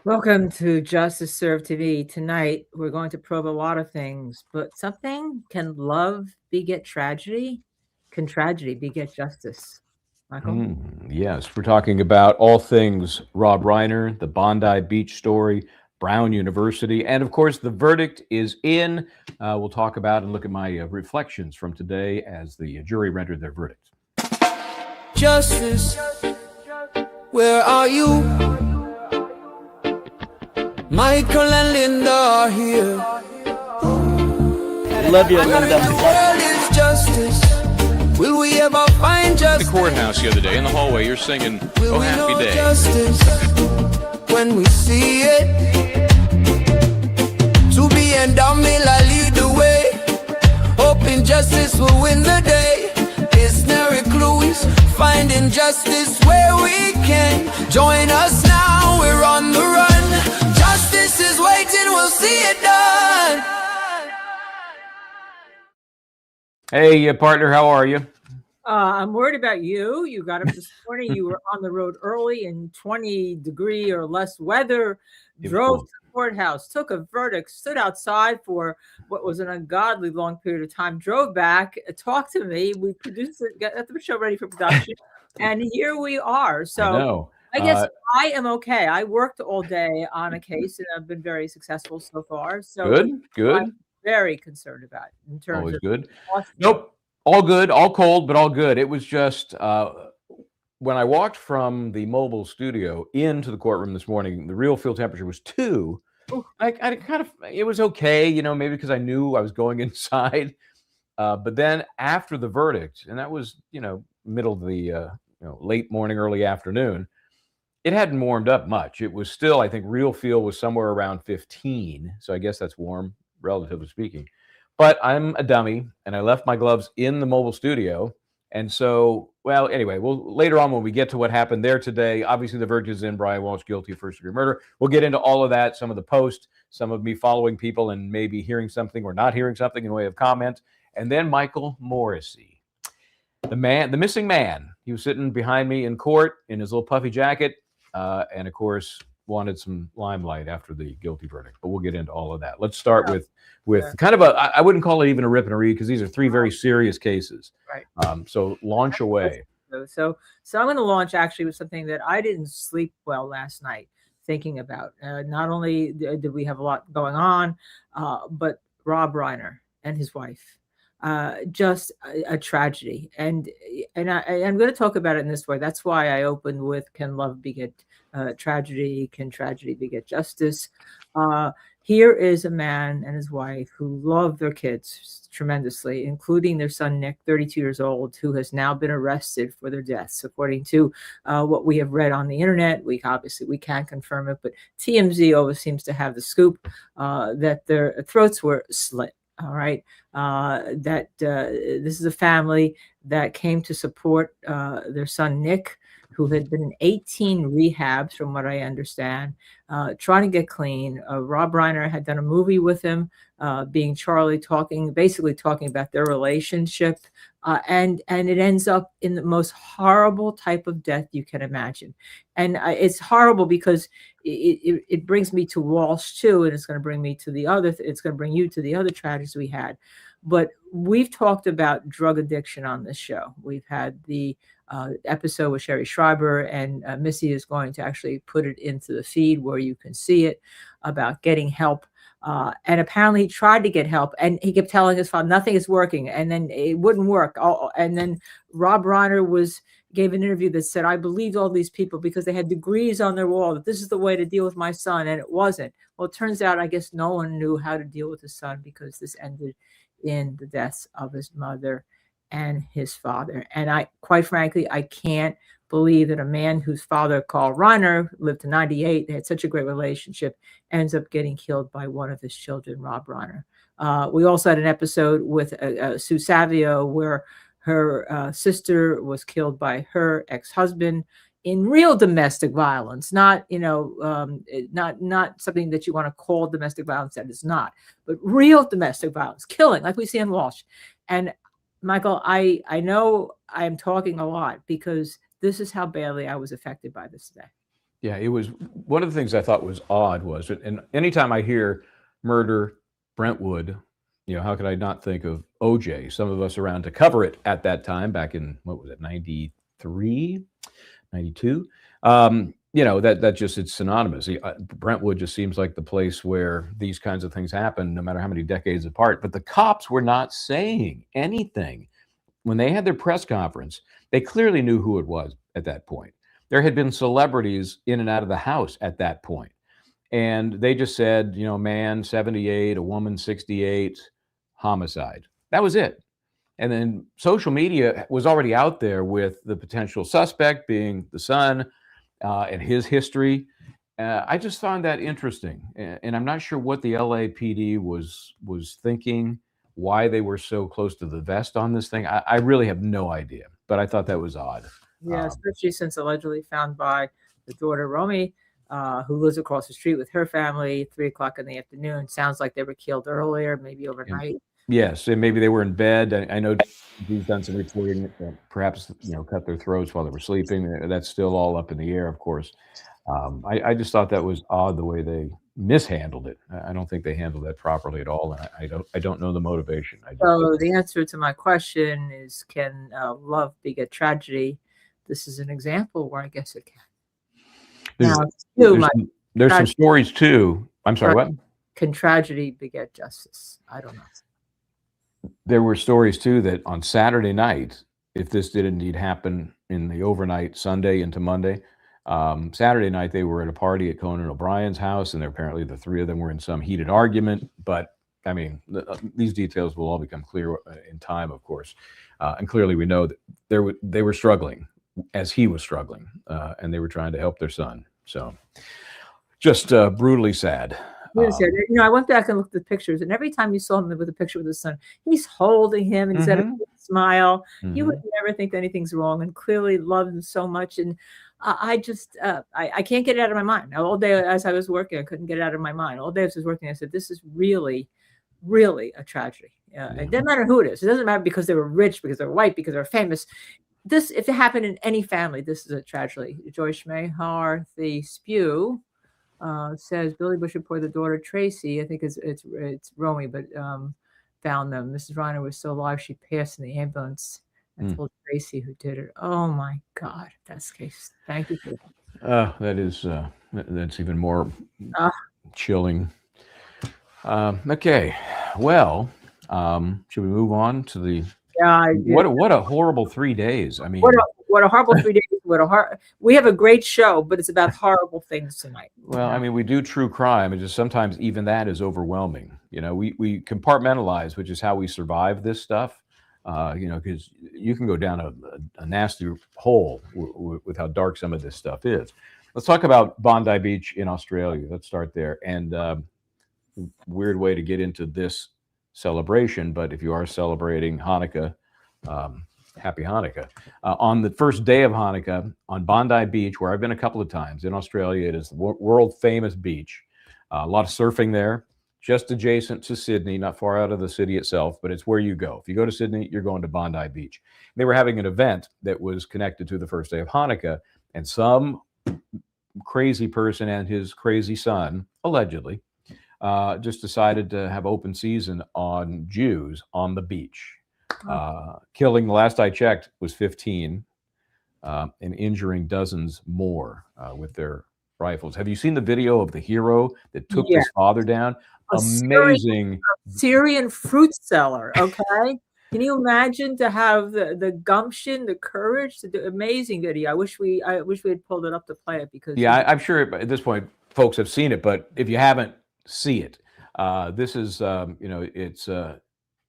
Welcome to Justice Served TV. Tonight, we're going to probe a lot of things, but can love beget tragedy? Can tragedy beget justice? Michael? Yes, we're talking about all things Rob Reiner, the Bondi Beach story, Brown University, and of course, the verdict is in. We'll talk about and look at my reflections from today as the jury rendered their verdict. Justice, where are you? Michael and Linda are here. Love you, Linda. The world is justice. Will we ever find justice? The courthouse the other day in the hallway, you're singing Will "Oh we Happy know Day." justice when we see it? To be and down, may I lead the way. Hoping justice will win the day. It's Eric Lewis, finding justice where we can. Join us now, we're on the run. Justice is waiting, we'll see it done. Hey, partner, how are you? I'm worried about you. You got up this morning. You were on the road early in 20-degree or less weather, drove to the courthouse, took a verdict, stood outside for what was an ungodly long period of time, drove back, talked to me. We produced it, got the show ready for production, and here we are. So I guess I am okay. I worked all day on a case, and I've been very successful so far. So good. I'm very concerned about it in terms Always of good. Nope. All good, all cold, but all good. It was just when I walked from the mobile studio into the courtroom this morning, the real field temperature was 2. I kind of, it was okay, maybe because I knew I was going inside. But then after the verdict, and that was, middle of the late morning, early afternoon, it hadn't warmed up much. It was still, I think, real feel was somewhere around 15. So I guess that's warm, relatively speaking. But I'm a dummy, and I left my gloves in the mobile studio. And so, well, anyway, later on when we get to what happened there today, obviously the verdict is in. Brian Walshe guilty of first-degree murder. We'll get into all of that, some of the posts, some of me following people and maybe hearing something or not hearing something in way of comment. And then Michael Morrissey, the missing man. He was sitting behind me in court in his little puffy jacket, and of course wanted some limelight after the guilty verdict. But we'll get into all of that. Let's start with kind of I wouldn't call it even a rip and a read because these are 3 very serious cases. Right. So launch away. So I'm going to launch actually with something that I didn't sleep well last night thinking about. Not only did we have a lot going on, but Rob Reiner and his wife. Just a tragedy. And I'm going to talk about it in this way. That's why I opened with can love beget tragedy? Can tragedy beget justice? Here is a man and his wife who love their kids tremendously, including their son, Nick, 32 years old, who has now been arrested for their deaths, according to what we have read on the internet. We can't confirm it, but TMZ always seems to have the scoop that their throats were slit. All right. This is a family that came to support their son, Nick, who had been in 18 rehabs, from what I understand, trying to get clean. Rob Reiner had done a movie with him, being Charlie, basically talking about their relationship. And it ends up in the most horrible type of death you can imagine. And it's horrible because it brings me to Walshe too, and it's going to bring me to it's going to bring you to the other tragedies we had. But we've talked about drug addiction on this show. We've had the episode with Sherry Schreiber, and Missy is going to actually put it into the feed where you can see it, about getting help. And apparently he tried to get help, and he kept telling his father, nothing is working. And then it wouldn't work. And then Rob Reiner gave an interview that said, I believed all these people because they had degrees on their wall that this is the way to deal with my son. And it wasn't. Well, it turns out, I guess no one knew how to deal with his son because this ended in the deaths of his mother and his father. And quite frankly, I can't believe that a man whose father, Carl Reiner, lived to 98, they had such a great relationship, ends up getting killed by one of his children, Rob Reiner. We also had an episode with Sue Savio where her sister was killed by her ex-husband in real domestic violence, not something that you want to call domestic violence, that is not, but real domestic violence, killing, like we see in Walshe. And Michael, I know I'm talking a lot because this is how badly I was affected by this today. Yeah, it was one of the things I thought was odd was, and anytime I hear murder, Brentwood, how could I not think of OJ? Some of us around to cover it at that time, back in, what was it, 93, 92? That just, it's synonymous. Brentwood just seems like the place where these kinds of things happen, no matter how many decades apart. But the cops were not saying anything. When they had their press conference, they clearly knew who it was at that point. There had been celebrities in and out of the house at that point. And they just said, man 78, a woman 68, homicide. That was it. And then social media was already out there with the potential suspect being the son and his history. I just found that interesting. And I'm not sure what the LAPD was thinking, why they were so close to the vest on this thing. I really have no idea, but I thought that was odd. Yeah, especially since allegedly found by the daughter, Romy, who lives across the street with her family, 3:00 in the afternoon. Sounds like they were killed earlier, maybe overnight. Yes, and maybe they were in bed. I know he's done some reporting, perhaps cut their throats while they were sleeping. That's still all up in the air, of course. I just thought that was odd the way they mishandled it. I don't think they handled that properly at all, and I don't know the motivation. So the answer to my question is, can love beget tragedy? This is an example where I guess it can. There's some stories too. I'm sorry, what? Can tragedy beget justice? I don't know. There were stories too that on Saturday night, if this did indeed happen in the overnight, Sunday into Monday, Saturday night they were at a party at Conan O'Brien's house, and apparently the three of them were in some heated argument. But I mean, these details will all become clear in time, of course. And clearly we know that they were struggling as he was struggling, and they were trying to help their son. So just brutally sad. I went back and looked at the pictures, and every time you saw him with a picture with his son, he's holding him and he's got a smile. You would never think anything's wrong, and clearly loved him so much. And I can't get it out of my mind. All day as I was working, I couldn't get it out of my mind. All day as I was working, I said, this is really, really a tragedy. It doesn't matter who it is. It doesn't matter because they were rich, because they're white, because they're famous. If it happened in any family, this is a tragedy. Joyce Mayharthy Spew says Billy Bush reported the daughter Tracy, I think it's Romy, but found them. Mrs. Reiner was still alive. She passed in the ambulance and told Tracy who did it. Oh my God, that's the case. Thank you for that. That is that's even more chilling. Okay, well, should we move on to the? Yeah, what a horrible 3 days. I mean, what a horrible 3 days. We have a great show, but it's about horrible things tonight. Well, I mean, we do true crime, and just sometimes even that is overwhelming. We compartmentalize, which is how we survive this stuff. Because you can go down a nasty hole with how dark some of this stuff is. Let's talk about Bondi Beach in Australia. Let's start there. And weird way to get into this celebration, but if you are celebrating Hanukkah, happy Hanukkah. On the first day of Hanukkah on Bondi Beach, where I've been a couple of times in Australia, it is the world famous beach. A lot of surfing there, just adjacent to Sydney, not far out of the city itself, but it's where you go. If you go to Sydney, you're going to Bondi Beach. They were having an event that was connected to the first day of Hanukkah, and some crazy person and his crazy son, allegedly, just decided to have open season on Jews on the beach. Killing, the last I checked, was 15, and injuring dozens more with their rifles. Have you seen the video of the hero that took his father down? Amazing. Syrian fruit seller, okay? Can you imagine to have the gumption, the courage to do? Amazing video. I wish we had pulled it up to play it, because I'm sure at this point folks have seen it, but if you haven't, see it. This is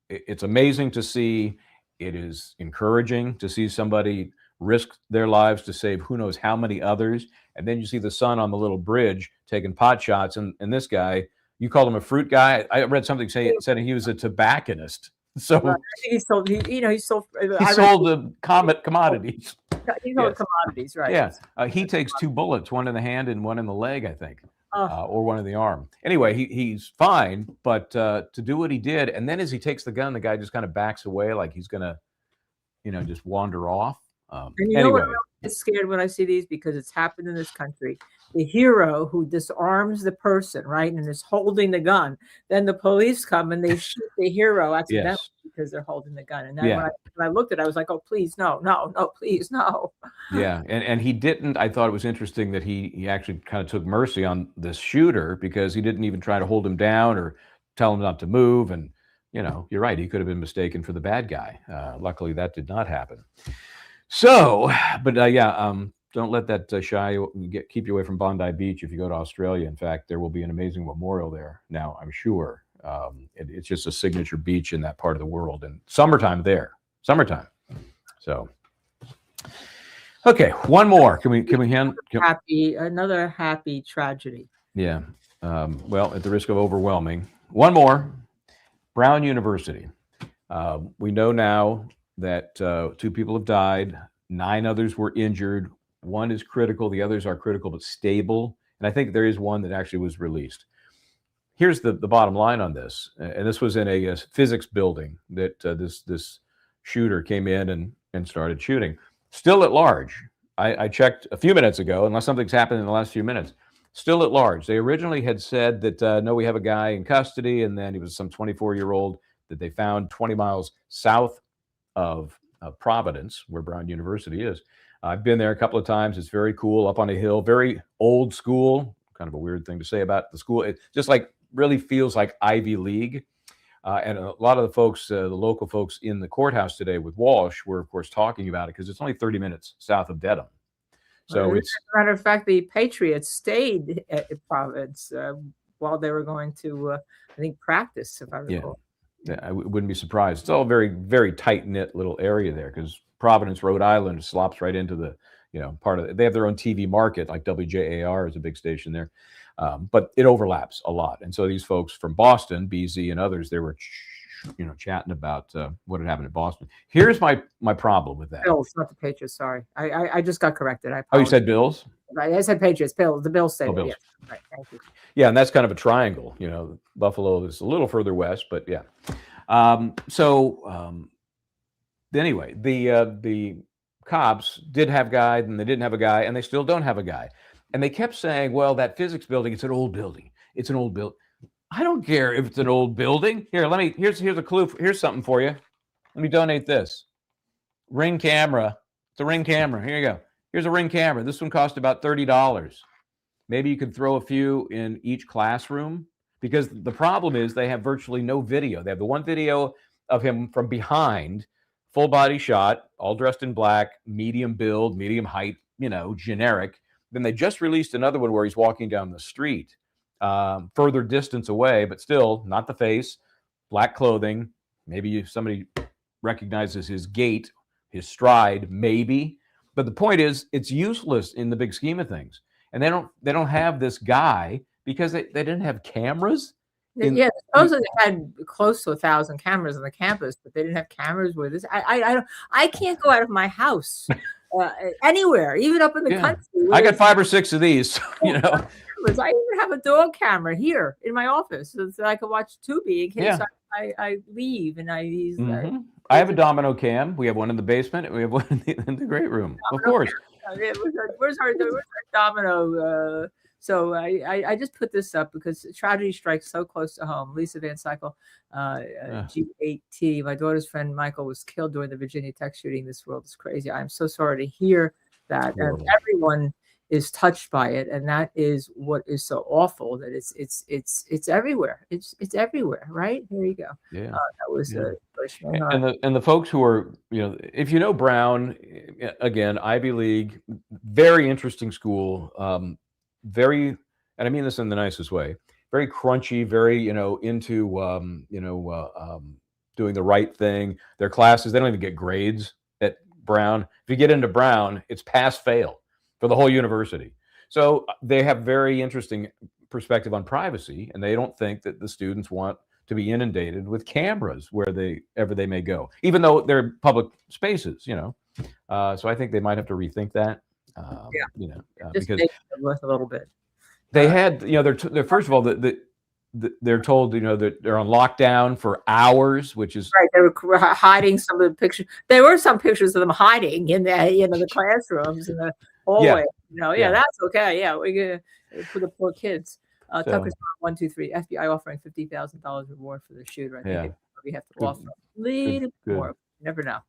it's amazing to see. It is encouraging to see somebody risk their lives to save who knows how many others, and then you see the son on the little bridge taking pot shots, and this guy, you called him a fruit guy. I read something saying he was a tobacconist. So I think he sold the commodities. He sold commodities, right? Yeah, he takes 2 bullets, one in the hand and one in the leg, I think. Or one in the arm. Anyway, he's fine, but to do what he did, and then as he takes the gun, the guy just kind of backs away like he's gonna, just wander off. And you know what? I get scared when I see these, because it's happened in this country. the hero who disarms the person, right, and is holding the gun. Then the police come and they shoot the hero accidentally because they're holding the gun. And then when I looked at it, I was like, oh, please, no, please, no. Yeah, and he didn't. I thought it was interesting that he actually kind of took mercy on this shooter, because he didn't even try to hold him down or tell him not to move. And you're right, he could have been mistaken for the bad guy. Luckily, that did not happen. So, but don't let that keep you away from Bondi Beach if you go to Australia. In fact, there will be an amazing memorial there now, I'm sure. It's just a signature beach in that part of the world, and summertime. So, okay, one more. Can we hand another happy tragedy? Yeah. Well, at the risk of overwhelming, one more. Brown University. We know now that 2 people have died, 9 others were injured. 1 is critical, the others are critical but stable. And I think there is 1 that actually was released. Here's the bottom line on this. And this was in a physics building that this shooter came in and started shooting. Still at large. I checked a few minutes ago, unless something's happened in the last few minutes. Still at large. They originally had said that, no, we have a guy in custody, and then he was some 24-year-old that they found 20 miles south of Providence, where Brown University is. I've been there a couple of times. It's very cool, up on a hill, very old school. Kind of a weird thing to say about the school. It just really feels like Ivy League. And a lot of the folks, the local folks in the courthouse today with Walshe were, of course, talking about it, because it's only 30 minutes south of Dedham. So as a matter of fact, the Patriots stayed at Providence while they were going to, I think, practice, if I recall. Yeah, I wouldn't be surprised. It's all very, very tight-knit little area there, because Providence, Rhode Island slops right into the, part of it. They have their own TV market, like WJAR is a big station there. But it overlaps a lot. And so these folks from Boston, BZ and others, they were, chatting about what had happened in Boston. Here's my problem with that. Bills, not the Patriots. Sorry. I just got corrected. Oh, you said Bills? Right. I said Patriots. Bills. The Bills stayed. Bills. Yes. Right. Thank you. Yeah, and that's kind of a triangle. Buffalo is a little further west, but yeah. Anyway, the cops did have a guy, and they didn't have a guy, and they still don't have a guy. And they kept saying, well, that physics building, it's an old building. It's an old building. I don't care if it's an old building. Here, here's a clue. Here's something for you. Let me donate this. Ring camera. It's a Ring camera. Here you go. Here's a Ring camera. This one cost about $30. Maybe you could throw a few in each classroom, because the problem is they have virtually no video. They have the one video of him from behind, full body shot, all dressed in black, medium build, medium height, generic. Then they just released another one where he's walking down the street, further distance away, but still not the face, black clothing. Maybe somebody recognizes his gait, his stride, maybe. But the point is, it's useless in the big scheme of things. And they don't have this guy because they didn't have cameras. Supposedly they had close to 1,000 cameras on the campus, but they didn't have cameras with this. I can't go out of my house anywhere, even up in the country. I got 5 or 6 of these. I even have a dog camera here in my office so that I can watch Tubi in case I leave. And I have a domino cam. We have one in the basement. And we have one in the great room. Of course. Where's our domino? So I just put this up because tragedy strikes so close to home. Lisa Van Sickle, G8T, my daughter's friend Michael was killed during the Virginia Tech shooting. This world is crazy. I'm so sorry to hear that. And everyone is touched by it, and that is what is so awful. That it's everywhere. It's everywhere. Right, here you go. Yeah, that was and the folks who are if you know Brown, again, Ivy League, very interesting school. Very, and I mean this in the nicest way, very crunchy, very, into, doing the right thing. Their classes, they don't even get grades at Brown. If you get into Brown, it's pass fail for the whole university. So they have very interesting perspective on privacy, and they don't think that the students want to be inundated with cameras wherever they may go, even though they're public spaces, So I think they might have to rethink that. Because a little bit. They had, they're first of all, they're told, that they're on lockdown for hours, which is right. They were hiding some of the pictures. There were some pictures of them hiding in the, the classrooms and the hallway. Yeah. that's okay. Yeah, we get for the poor kids. So- Tucker's 123. FBI offering $50,000 reward for the shooter. I think we have to offer a little more. You never know.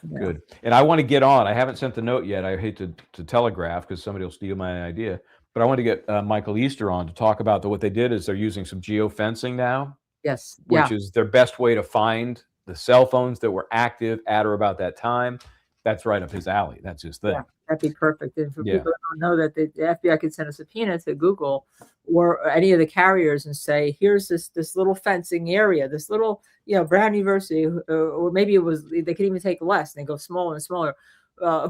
Yeah. Good. And I want to get on. I haven't sent the note yet. I hate to telegraph because somebody will steal my idea. But I want to get Michael Easter on to talk about what they did is they're using some geofencing now. Yes. Which is their best way to find the cell phones that were active at or about that time. That's right up his alley. That's his thing. Yeah, that'd be perfect. And for people that don't know that the FBI could send a subpoena to Google or any of the carriers and say, here's this little fencing area, this little, Brown University, or maybe they could even take less and they go smaller and smaller.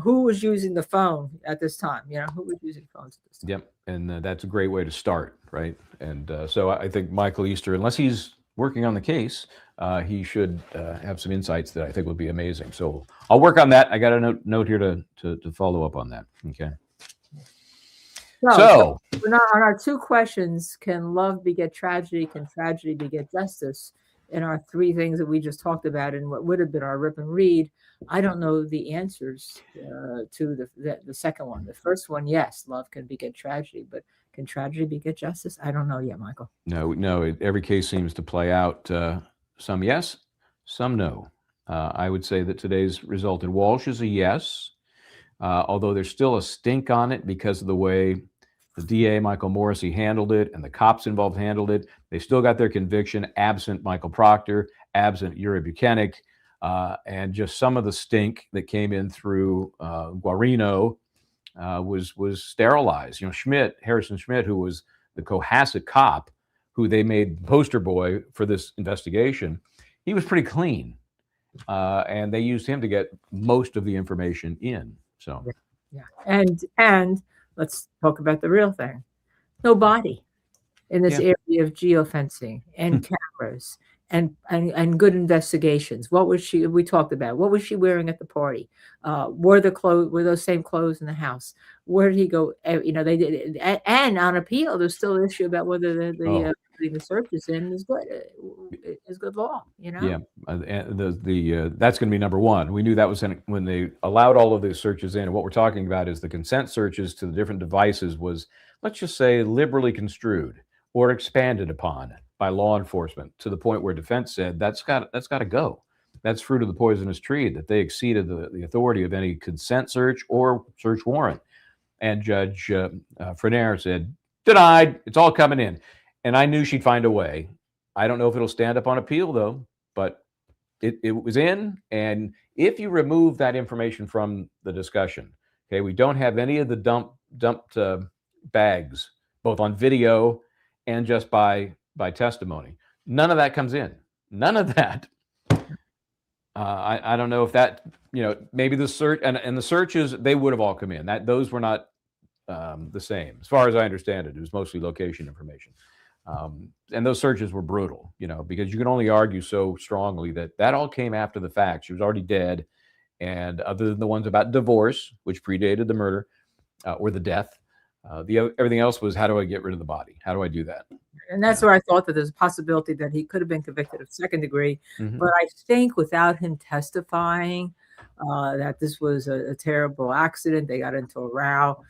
Who was using the phone at this time? Who was using phones at this time? Yep. And that's a great way to start, right? And so I think Michael Easter, unless he's working on the case, he should have some insights that I think would be amazing. So I'll work on that. I got a note here to follow up on that. Okay. So we're not on our two questions. Can love beget tragedy? Can tragedy beget justice? In our three things that we just talked about and what would have been our rip and read, I don't know the answers to the second one. The first one, yes, love can beget tragedy, but can tragedy beget justice? I don't know yet, Michael. No. Every case seems to play out. Some yes, some no. I would say that today's result in Walshe is a yes, although there's still a stink on it because of the way the DA, Michael Morrissey, handled it and the cops involved handled it. They still got their conviction, absent Michael Proctor, absent Uri Buchanan, and just some of the stink that came in through Guarino was sterilized. Harrison Schmidt, who was the Cohasset cop, who they made poster boy for this investigation, he was pretty clean. And they used him to get most of the information in. So, yeah. And let's talk about the real thing. No body in this area of geofencing and cameras and good investigations. What was we talked about? What was she wearing at the party? Were those same clothes in the house? Where did he go? They did, and on appeal, there's still an issue about whether the search is in is good law. Yeah, that's going to be number one. We knew that was when they allowed all of these searches in. And what we're talking about is the consent searches to the different devices was, let's just say, liberally construed or expanded upon by law enforcement to the point where defense said that's got to go. That's fruit of the poisonous tree, that they exceeded the authority of any consent search or search warrant. And Judge Frenair said, denied. It's all coming in. And I knew she'd find a way. I don't know if it'll stand up on appeal, though, but it was in. And if you remove that information from the discussion, okay, we don't have any of the dumped bags, both on video and just by testimony. None of that comes in. None of that. I don't know if that, maybe the search and the searches, they would have all come in. Those were not the same. As far as I understand it, it was mostly location information. And those searches were brutal, because you can only argue so strongly that all came after the fact. She was already dead. And other than the ones about divorce, which predated the murder or the death, everything else was, how do I get rid of the body? How do I do that? And that's where I thought that there's a possibility that he could have been convicted of second degree. Mm-hmm. But I think without him testifying that this was a terrible accident, they got into a row,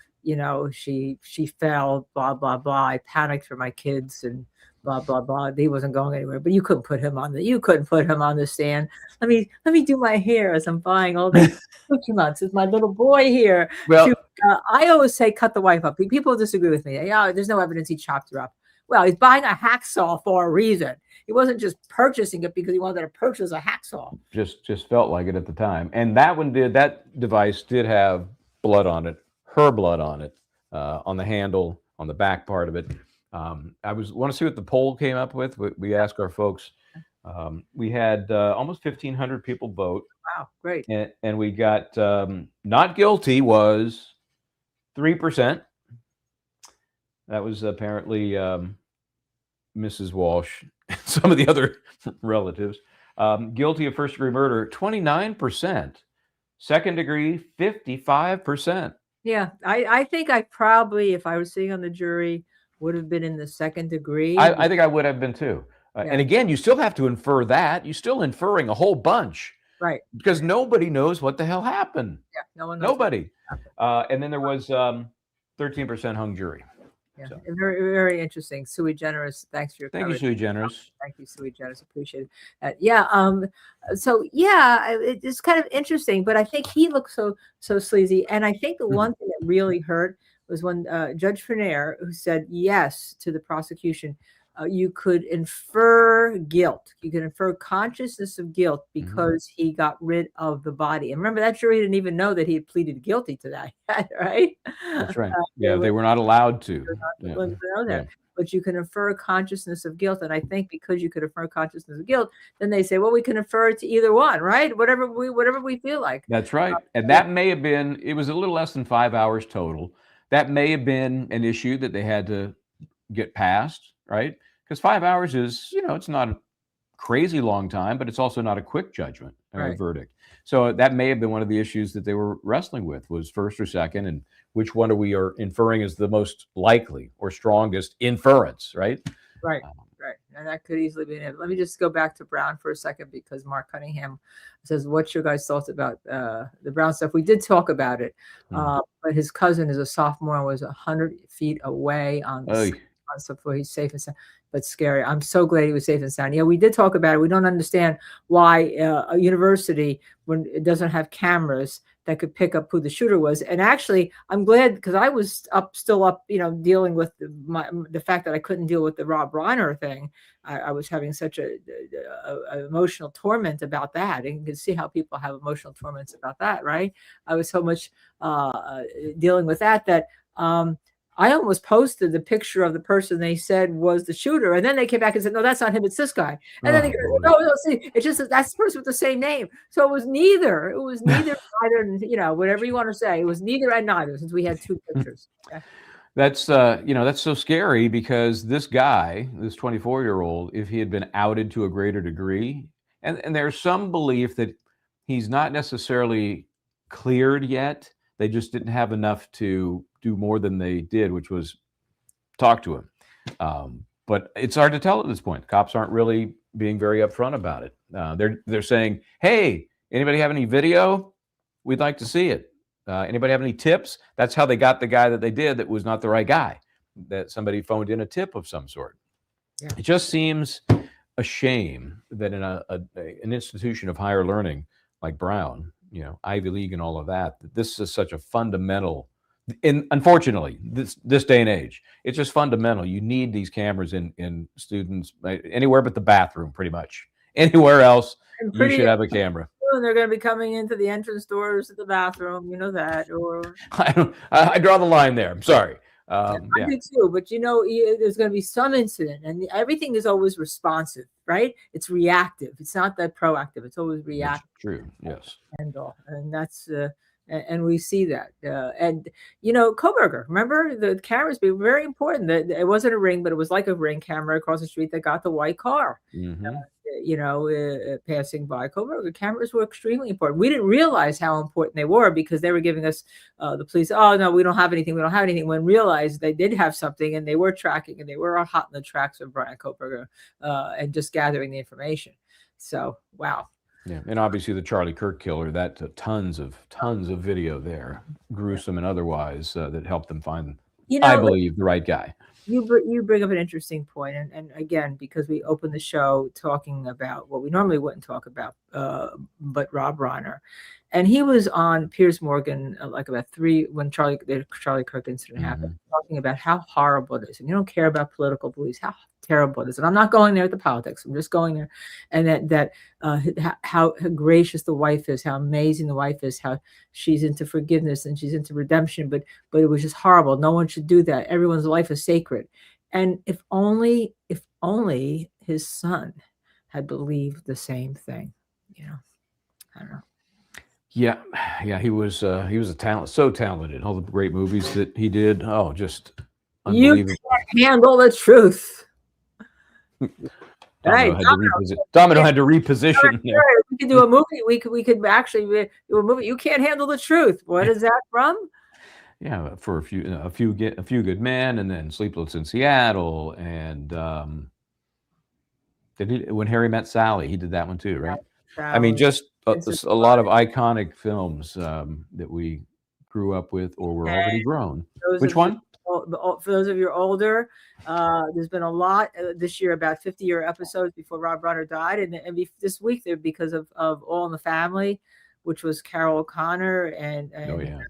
she fell, blah, blah, blah. I panicked for my kids and blah, blah, blah. He wasn't going anywhere, but you couldn't put him on the stand. Let me do my hair as I'm buying all these accoutrements. It's my little boy here. Well, I always say, cut the wife up. People disagree with me. There's no evidence he chopped her up. Well, he's buying a hacksaw for a reason. He wasn't just purchasing it because he wanted to purchase a hacksaw. Just felt like it at the time. And that device did have blood on it, her blood on it, on the handle, on the back part of it. I want to see what the poll came up with. We asked our folks. We had almost 1,500 people vote. Wow, great. And we got not guilty was 3%. That was apparently Mrs. Walshe, some of the other relatives. Guilty of first-degree murder, 29%. Second degree, 55%. Yeah, I think I probably, if I was sitting on the jury, would have been in the second degree. I think I would have been too. And again, you still have to infer that. You're still inferring a whole bunch. Right. Because nobody knows what the hell happened. Yeah, no one knows. Nobody. And then there was 13% hung jury. Yeah, So. very, very interesting. Sui generis. Thanks for your Thank you, coverage. Sui generis. Thank you, Sui generis. Appreciate it. Yeah. So yeah, it's kind of interesting, but I think he looks so sleazy. And I think the one thing that really hurt was when Judge Ferner, who said yes to the prosecution, you could infer guilt. You could infer consciousness of guilt because he got rid of the body. And remember, that jury didn't even know that he had pleaded guilty to that, right? That's right. Yeah, they were not allowed to. Know that. But you can infer consciousness of guilt. And I think because you could infer consciousness of guilt, then they say, well, we can infer it to either one, right? Whatever we feel like. That's right. And that may have been, it was a little less than 5 hours total. That may have been an issue that they had to get past, right? Because 5 hours is, it's not a crazy long time, but it's also not a quick judgment or verdict. So that may have been one of the issues that they were wrestling with, was first or second, and which one we are inferring is the most likely or strongest inference, right? Right. And that could easily be it. Let me just go back to Brown for a second, because Mark Cunningham says, what's your guys' thoughts about the Brown stuff? We did talk about it, but his cousin is a sophomore and was 100 feet away on the stuff where he's safe and sound, but scary. I'm so glad he was safe and sound. Yeah, we did talk about it. We don't understand why a university, when it doesn't have cameras that could pick up who the shooter was. And actually, I'm glad, because I was still up, dealing with the fact that I couldn't deal with the Rob Reiner thing. I was having such a emotional torment about that. And you can see how people have emotional torments about that, right? I was so much dealing with that I almost posted the picture of the person they said was the shooter, and then they came back and said, "No, that's not him. It's this guy." And then they go, "No, see, it's just that's the person with the same name." So it was neither. It was neither, neither. Whatever you want to say, it was neither and neither, since we had two pictures. Yeah. That's that's so scary, because this guy, this 24-year-old, if he had been outed to a greater degree, and there's some belief that he's not necessarily cleared yet. They just didn't have enough to do more than they did, which was talk to him. But it's hard to tell at this point. Cops aren't really being very upfront about it. They're saying, "Hey, anybody have any video? We'd like to see it. Anybody have any tips?" That's how they got the guy that they did that was not the right guy, that somebody phoned in a tip of some sort. Yeah. It just seems a shame that in an institution of higher learning like Brown, Ivy League and all of that this is such a fundamental, unfortunately, this day and age, it's just fundamental. You need these cameras in students, anywhere but the bathroom, pretty much. Anywhere else, you should have a camera. And they're going to be coming into the entrance doors of the bathroom, that, or I draw the line there. I'm sorry. I do too, but there's going to be some incident, and everything is always responsive, right? It's reactive. It's not that proactive. It's always reactive. That's true. Yes. And that's and we see that. And Koberger, remember, the cameras be very important. That it wasn't a Ring, but it was like a Ring camera across the street that got the white car. Passing by. Koberger cameras were extremely important. We didn't realize how important they were, because they were giving us the police, "Oh no, we don't have anything. We don't have anything." When realized they did have something, and they were tracking, and they were hot in the tracks of Brian Koberger, and just gathering the information. So wow. Yeah, and obviously the Charlie Kirk killer, that tons of video there, gruesome and otherwise, that helped them find, I believe, the right guy. You bring up an interesting point, and again, because we opened the show talking about what we normally wouldn't talk about, but Rob Reiner, and he was on Piers Morgan like about when the Charlie Kirk incident happened, talking about how horrible it is, and you don't care about political beliefs, how terrible it is. And I'm not going there with the politics. I'm just going there, and that how gracious the wife is, how amazing the wife is, how she's into forgiveness and she's into redemption. But it was just horrible. No one should do that. Everyone's life is sacred. And if only his son had believed the same thing, I don't know. Yeah, he was a talent, so talented. All the great movies that he did. Oh, just unbelievable. You can't handle the truth. Domino had to reposition. We could do a movie. We could actually do a movie. You Can't Handle the Truth. What is that from? Yeah, for a few good men, and then Sleepless in Seattle, and When Harry Met Sally, he did that one too, right? I mean, just a lot of iconic films that we grew up with or were already grown. Those Which of you- one? For those of you older, there's been a lot this year, about 50-year episodes before Rob Reiner died, and this week there because of All in the Family, which was Carol O'Connor and Oh yeah.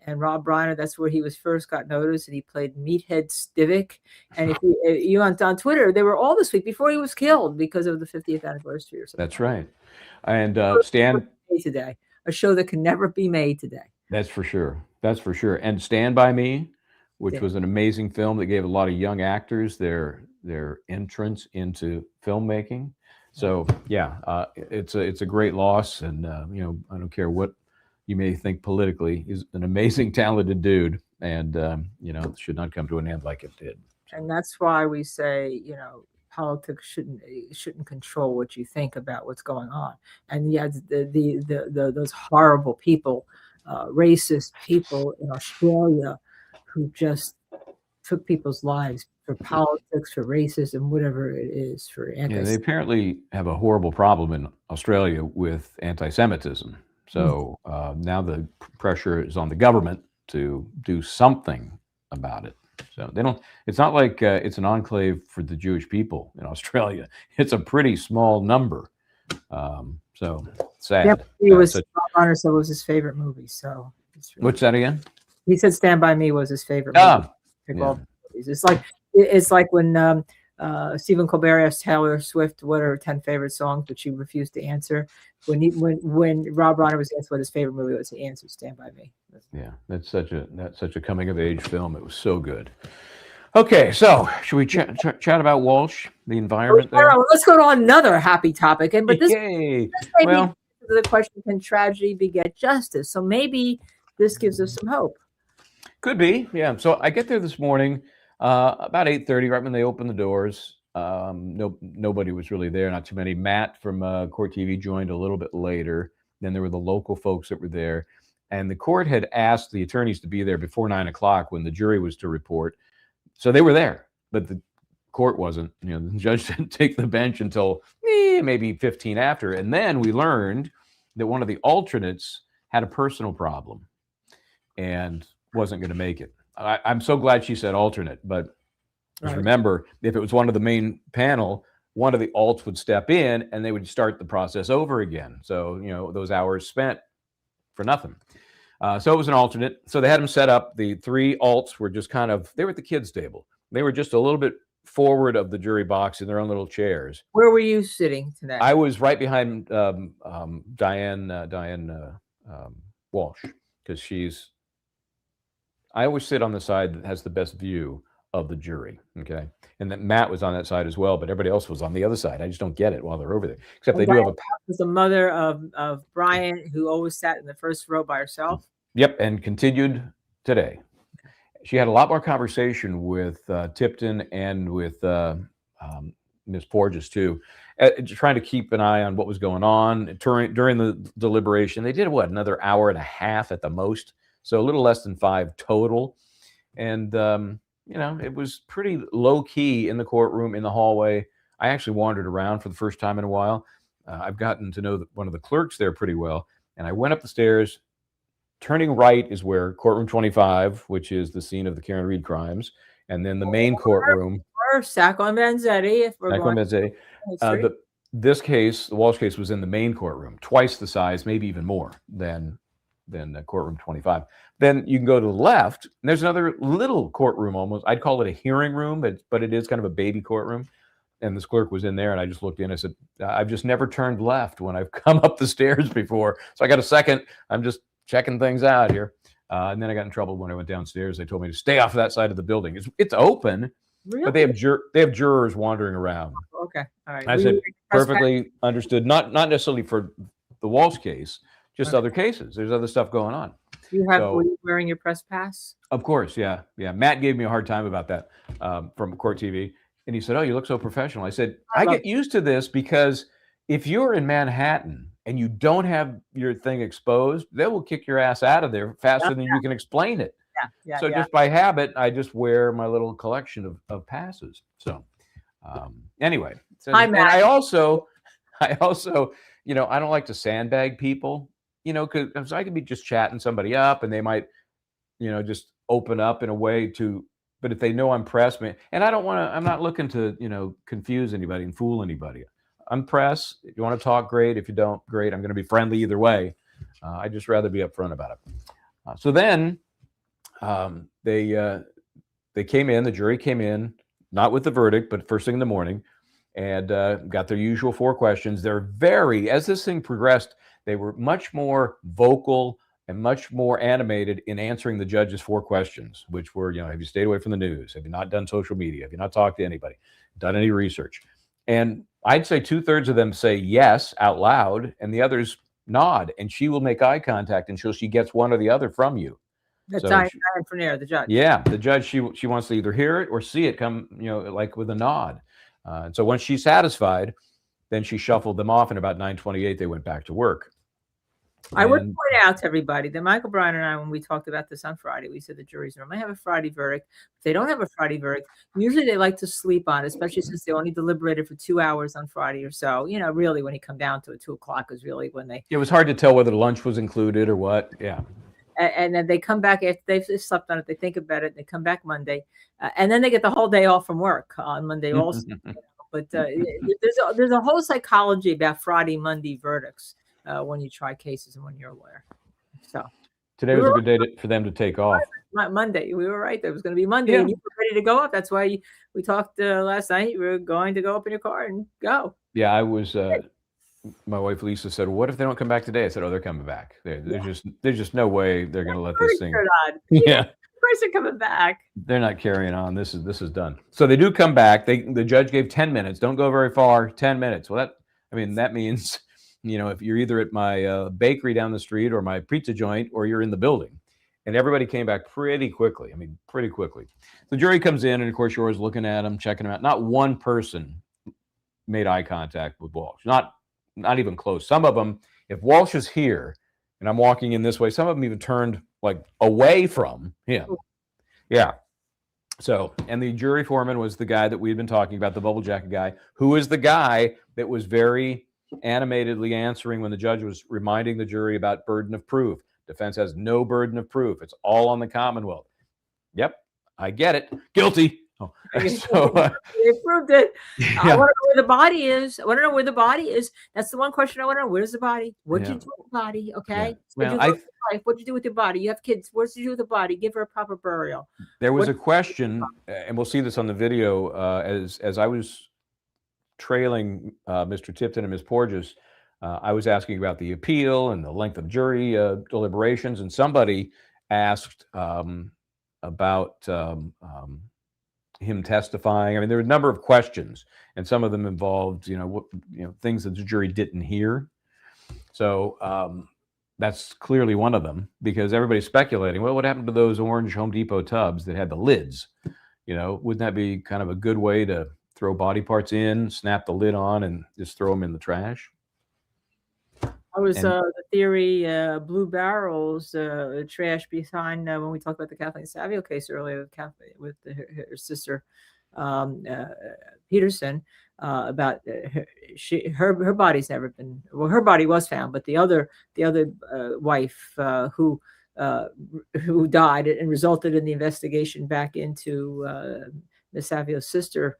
and Rob Reiner. That's where he was first got noticed, and he played Meathead Stivic. And if you on Twitter, they were all this week before he was killed because of the 50th anniversary or something. That's right. And Stan, today, a show that can never be made today. That's for sure. That's for sure. And Stand By Me, which was an amazing film that gave a lot of young actors their entrance into filmmaking. So yeah, it's a great loss, and you know, I don't care what you may think politically. He's an amazing, talented dude, and you know, it should not come to an end like it did. So. And that's why we say, you know, politics shouldn't control what you think about what's going on. And yeah, those horrible people, racist people in Australia, who just took people's lives for politics, for racism, whatever it is, for Yeah, they apparently have a horrible problem in Australia with anti-Semitism. So now the pressure is on the government to do something about it. So they don't. It's not like it's an enclave for the Jewish people in Australia. It's a pretty small number. So sad. Yep, he was. Rob Reiner said it was his favorite movie. So what's that again? He said Stand By Me was his favorite movie. Yeah. It's like when Stephen Colbert asked Taylor Swift what are her 10 favorite songs, but she refused to answer. When Rob Reiner was asked what his favorite movie was, he answered Stand By Me. Yeah, that's such a coming of age film. It was so good. Okay, so should we chat about Walshe, the environment there? Let's go to another happy topic. But this well, the question: can tragedy beget justice? So maybe this gives us some hope. Could be, yeah. So I get there this morning about 8:30, right when they opened the doors. Nobody was really there, not too many. Matt from Court TV joined a little bit later. Then there were the local folks that were there. And the court had asked the attorneys to be there before 9 o'clock when the jury was to report. So they were there, but the court wasn't. You know, the judge didn't take the bench until maybe 15 after. And then we learned that one of the alternates had a personal problem and wasn't going to make it. I'm so glad she said alternate, but just remember, if it was one of the main panel, one of the alts would step in and they would start the process over again. So, you know, those hours spent for nothing. So it was an alternate. So they had them set up. The three alts were just they were at the kids' table. They were just a little bit forward of the jury box in their own little chairs. Where were you sitting today? I was right behind Diane Walshe, because I always sit on the side that has the best view of the jury. Okay. And then Matt was on that side as well, but everybody else was on the other side. I just don't get it while they're over there. Except they do have was the mother of Bryant, who always sat in the first row by herself. Yep, and continued today. She had a lot more conversation with Tipton and with Ms. Porges too, trying to keep an eye on what was going on during the deliberation. They did another hour and a half at the most, so a little less than 5 total. And you know, it was pretty low key in the courtroom, in the hallway. I actually wandered around for the first time in a while. I've gotten to know one of the clerks there pretty well. And I went up the stairs. Turning right is where courtroom 25, which is the scene of the Karen Reed crimes. And then the main courtroom. Or Sacco and Vanzetti. This case, the Walshe case, was in the main courtroom, twice the size, maybe even more than courtroom 25. Then you can go to the left, and there's another little courtroom almost. I'd call it a hearing room, but it is kind of a baby courtroom. And this clerk was in there, and I just looked in. I said, I've just never turned left when I've come up the stairs before. So I got a second. I'm just checking things out here. And then I got in trouble when I went downstairs. They told me to stay off of that side of the building. It's open, really? But they have jurors wandering around. Okay, all right. I said, perfectly understood. Not necessarily for the Walshe case, just other cases. There's other stuff going on. Were you wearing your press pass? Of course, yeah. Matt gave me a hard time about that from Court TV. And he said, "Oh, you look so professional." I said, I get used to this because if you're in Manhattan and you don't have your thing exposed, they will kick your ass out of there faster than you can explain it. So just by habit, I just wear my little collection of passes. So anyway. Hi, Matt. And I also, you know, I don't like to sandbag people, you know, because I could be just chatting somebody up and they might just open up in a way to, but if they know I'm press, and I don't want to, I'm not looking to, confuse anybody and fool anybody. I'm press. If you want to talk, great. If you don't, great. I'm going to be friendly either way. I'd just rather be upfront about it. So then they came in, the jury came in, not with the verdict, but first thing in the morning, and got their usual 4 questions. They're as this thing progressed, they were much more vocal and much more animated in answering the judge's 4 questions, which were, have you stayed away from the news? Have you not done social media? Have you not talked to anybody? Done any research? And I'd say 2/3 of them say yes out loud, and the others nod, and she will make eye contact until she gets one or the other from you. That's Diane Frenier, the judge. Yeah, the judge, she wants to either hear it or see it come, like with a nod. And so once she's satisfied, then she shuffled them off, and about 9:28, they went back to work. I would point out to everybody that Michael Bryant and I, when we talked about this on Friday, we said the juries normally have a Friday verdict. If they don't have a Friday verdict, usually they like to sleep on it, especially since they only deliberated for 2 hours on Friday or so. Really, when you come down to it, 2 o'clock is really when they... It was hard to tell whether lunch was included or what. Yeah. And then they come back after they've slept on it. They think about it. They come back Monday, and then they get the whole day off from work on Monday also. But there's a whole psychology about Friday, Monday verdicts when you try cases and when you're a lawyer. So today was a good day for them to take off. Monday, we were right. There was going to be Monday, and you were ready to go up. That's why we talked last night. You were going to go up in your car and go. Yeah, I was. My wife Lisa said, "What if they don't come back today?" I said, "Oh, they're coming back. There's just no way they're going to let this thing." Yeah, of course they're coming back. They're not carrying on. This is done. So they do come back. The judge gave 10 minutes. Don't go very far. 10 minutes. Well, that means, if you're either at my bakery down the street or my pizza joint, or you're in the building. And everybody came back pretty quickly. Pretty quickly. The jury comes in, and of course, you're always looking at them, checking them out. Not one person made eye contact with Walshe. Not even close. Some of them, if Walshe is here and I'm walking in this way, some of them even turned like away from him. Yeah. So, and the jury foreman was the guy that we'd been talking about, the bubble jacket guy, who was the guy that was very animatedly answering when the judge was reminding the jury about burden of proof. Defense has no burden of proof. It's all on the Commonwealth. Yep, I get it. Guilty. Oh, so they proved it. Yeah. I want to know where the body is. I want to know where the body is. That's the one question I want to know. Where's the body? What'd you do with the body? Okay. Yeah. What'd you do with your body? You have kids. What'd you do with the body? Give her a proper burial. There was a question, and we'll see this on the video, as I was trailing Mr. Tipton and Ms. Porges, I was asking about the appeal and the length of jury deliberations, and somebody asked about him testifying. There were a number of questions, and some of them involved, things that the jury didn't hear. So that's clearly one of them, because everybody's speculating, well, what happened to those orange Home Depot tubs that had the lids? Wouldn't that be kind of a good way to throw body parts in, snap the lid on, and just throw them in the trash? I was the theory, Blue Barrel's trash behind when we talked about the Kathleen Savio case earlier with her sister Peterson about her body's never been, well, her body was found, but the other wife who died and resulted in the investigation back into Miss Savio's sister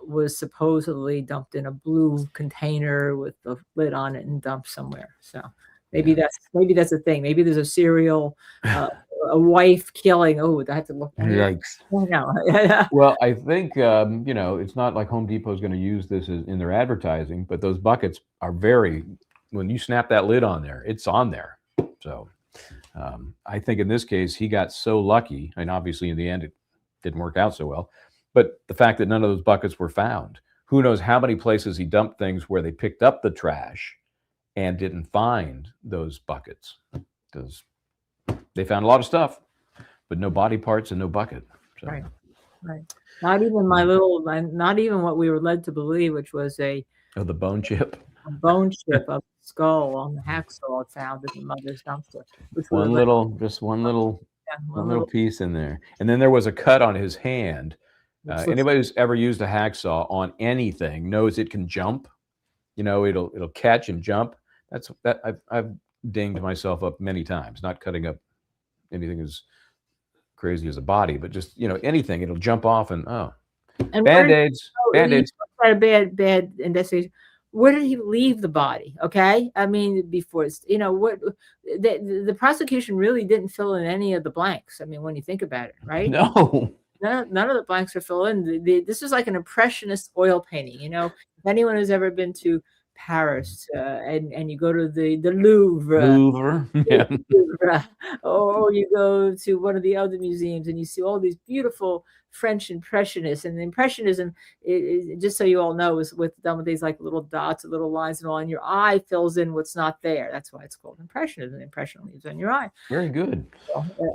was supposedly dumped in a blue container with the lid on it and dumped somewhere. So maybe that's a thing. Maybe there's a serial, a wife killing. Oh, I have to look. Yikes! No. Well, I think it's not like Home Depot is going to use this in their advertising, but those buckets are when you snap that lid on there, it's on there. So I think in this case he got so lucky, and obviously in the end it didn't work out so well. But the fact that none of those buckets were found, who knows how many places he dumped things where they picked up the trash and didn't find those buckets, because they found a lot of stuff, but no body parts and no bucket. So. Right. Not even what we were led to believe, which was the bone chip. A bone chip of the skull on the hacksaw found in the mother's dumpster. One little piece in there, and then there was a cut on his hand. Anybody who's ever used a hacksaw on anything knows it can jump. It'll catch and jump. I've dinged myself up many times, not cutting up anything as crazy as a body, but just, anything, it'll jump off and, And Band-Aids, Band-Aids. a bad investigation. Where did he leave the body? Okay, I mean, before it's, what the prosecution really didn't fill in any of the blanks. I mean, when you think about it, right? No. None of the blanks are filled in. This is like an impressionist oil painting. If anyone has ever been to Paris and you go to the Louvre, Yeah. or you go to one of the other museums and you see all these beautiful French impressionists. And the impressionism, just so you all know, is done with these like little dots, little lines, and all, and your eye fills in what's not there. That's why it's called impressionism. Impression leaves on your eye. Very good.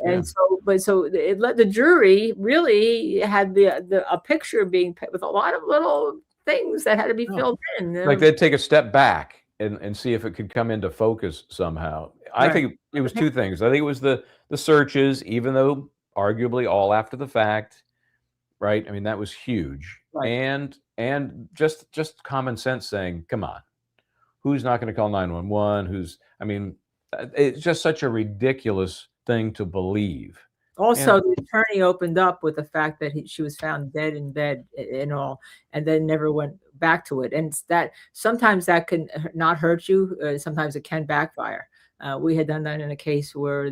And so it let the jury really had a picture being with a lot of little things that had to be filled in. Like they'd take a step back and see if it could come into focus somehow. I think it was two things. I think it was the searches, even though arguably all after the fact, right? I mean, that was huge. Right. And just common sense saying, come on, who's not going to call 911? It's just such a ridiculous thing to believe. Also, the attorney opened up with the fact that she was found dead in bed and all, and then never went back to it. And that sometimes that can not hurt you. Sometimes it can backfire. We had done that in a case where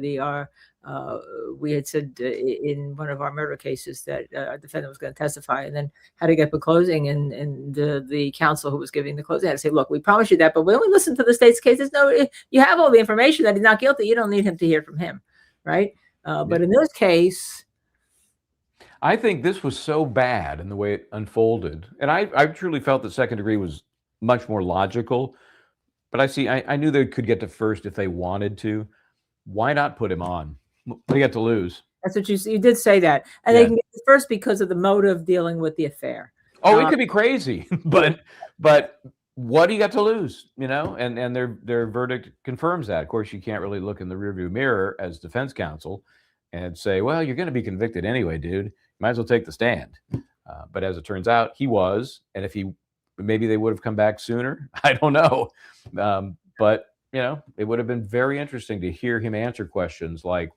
we had said in one of our murder cases that our defendant was going to testify, and then had to get the closing, and the counsel who was giving the closing had to say, look, we promise you that, but when we listen to the state's case, you have all the information that he's not guilty. You don't need him to hear from him, right? But in this case, I think this was so bad in the way it unfolded, and I truly felt that second degree was much more logical. But I knew they could get to first if they wanted to. Why not put him on? What do you got to lose? That's what you did say that, and they can get to first because of the motive dealing with the affair. Oh, it could be crazy, but what do you got to lose? And their verdict confirms that. Of course, you can't really look in the rearview mirror as defense counsel and say, well, you're going to be convicted anyway, dude. You might as well take the stand. But as it turns out, he was. And if maybe they would have come back sooner. I don't know. But, it would have been very interesting to hear him answer questions like,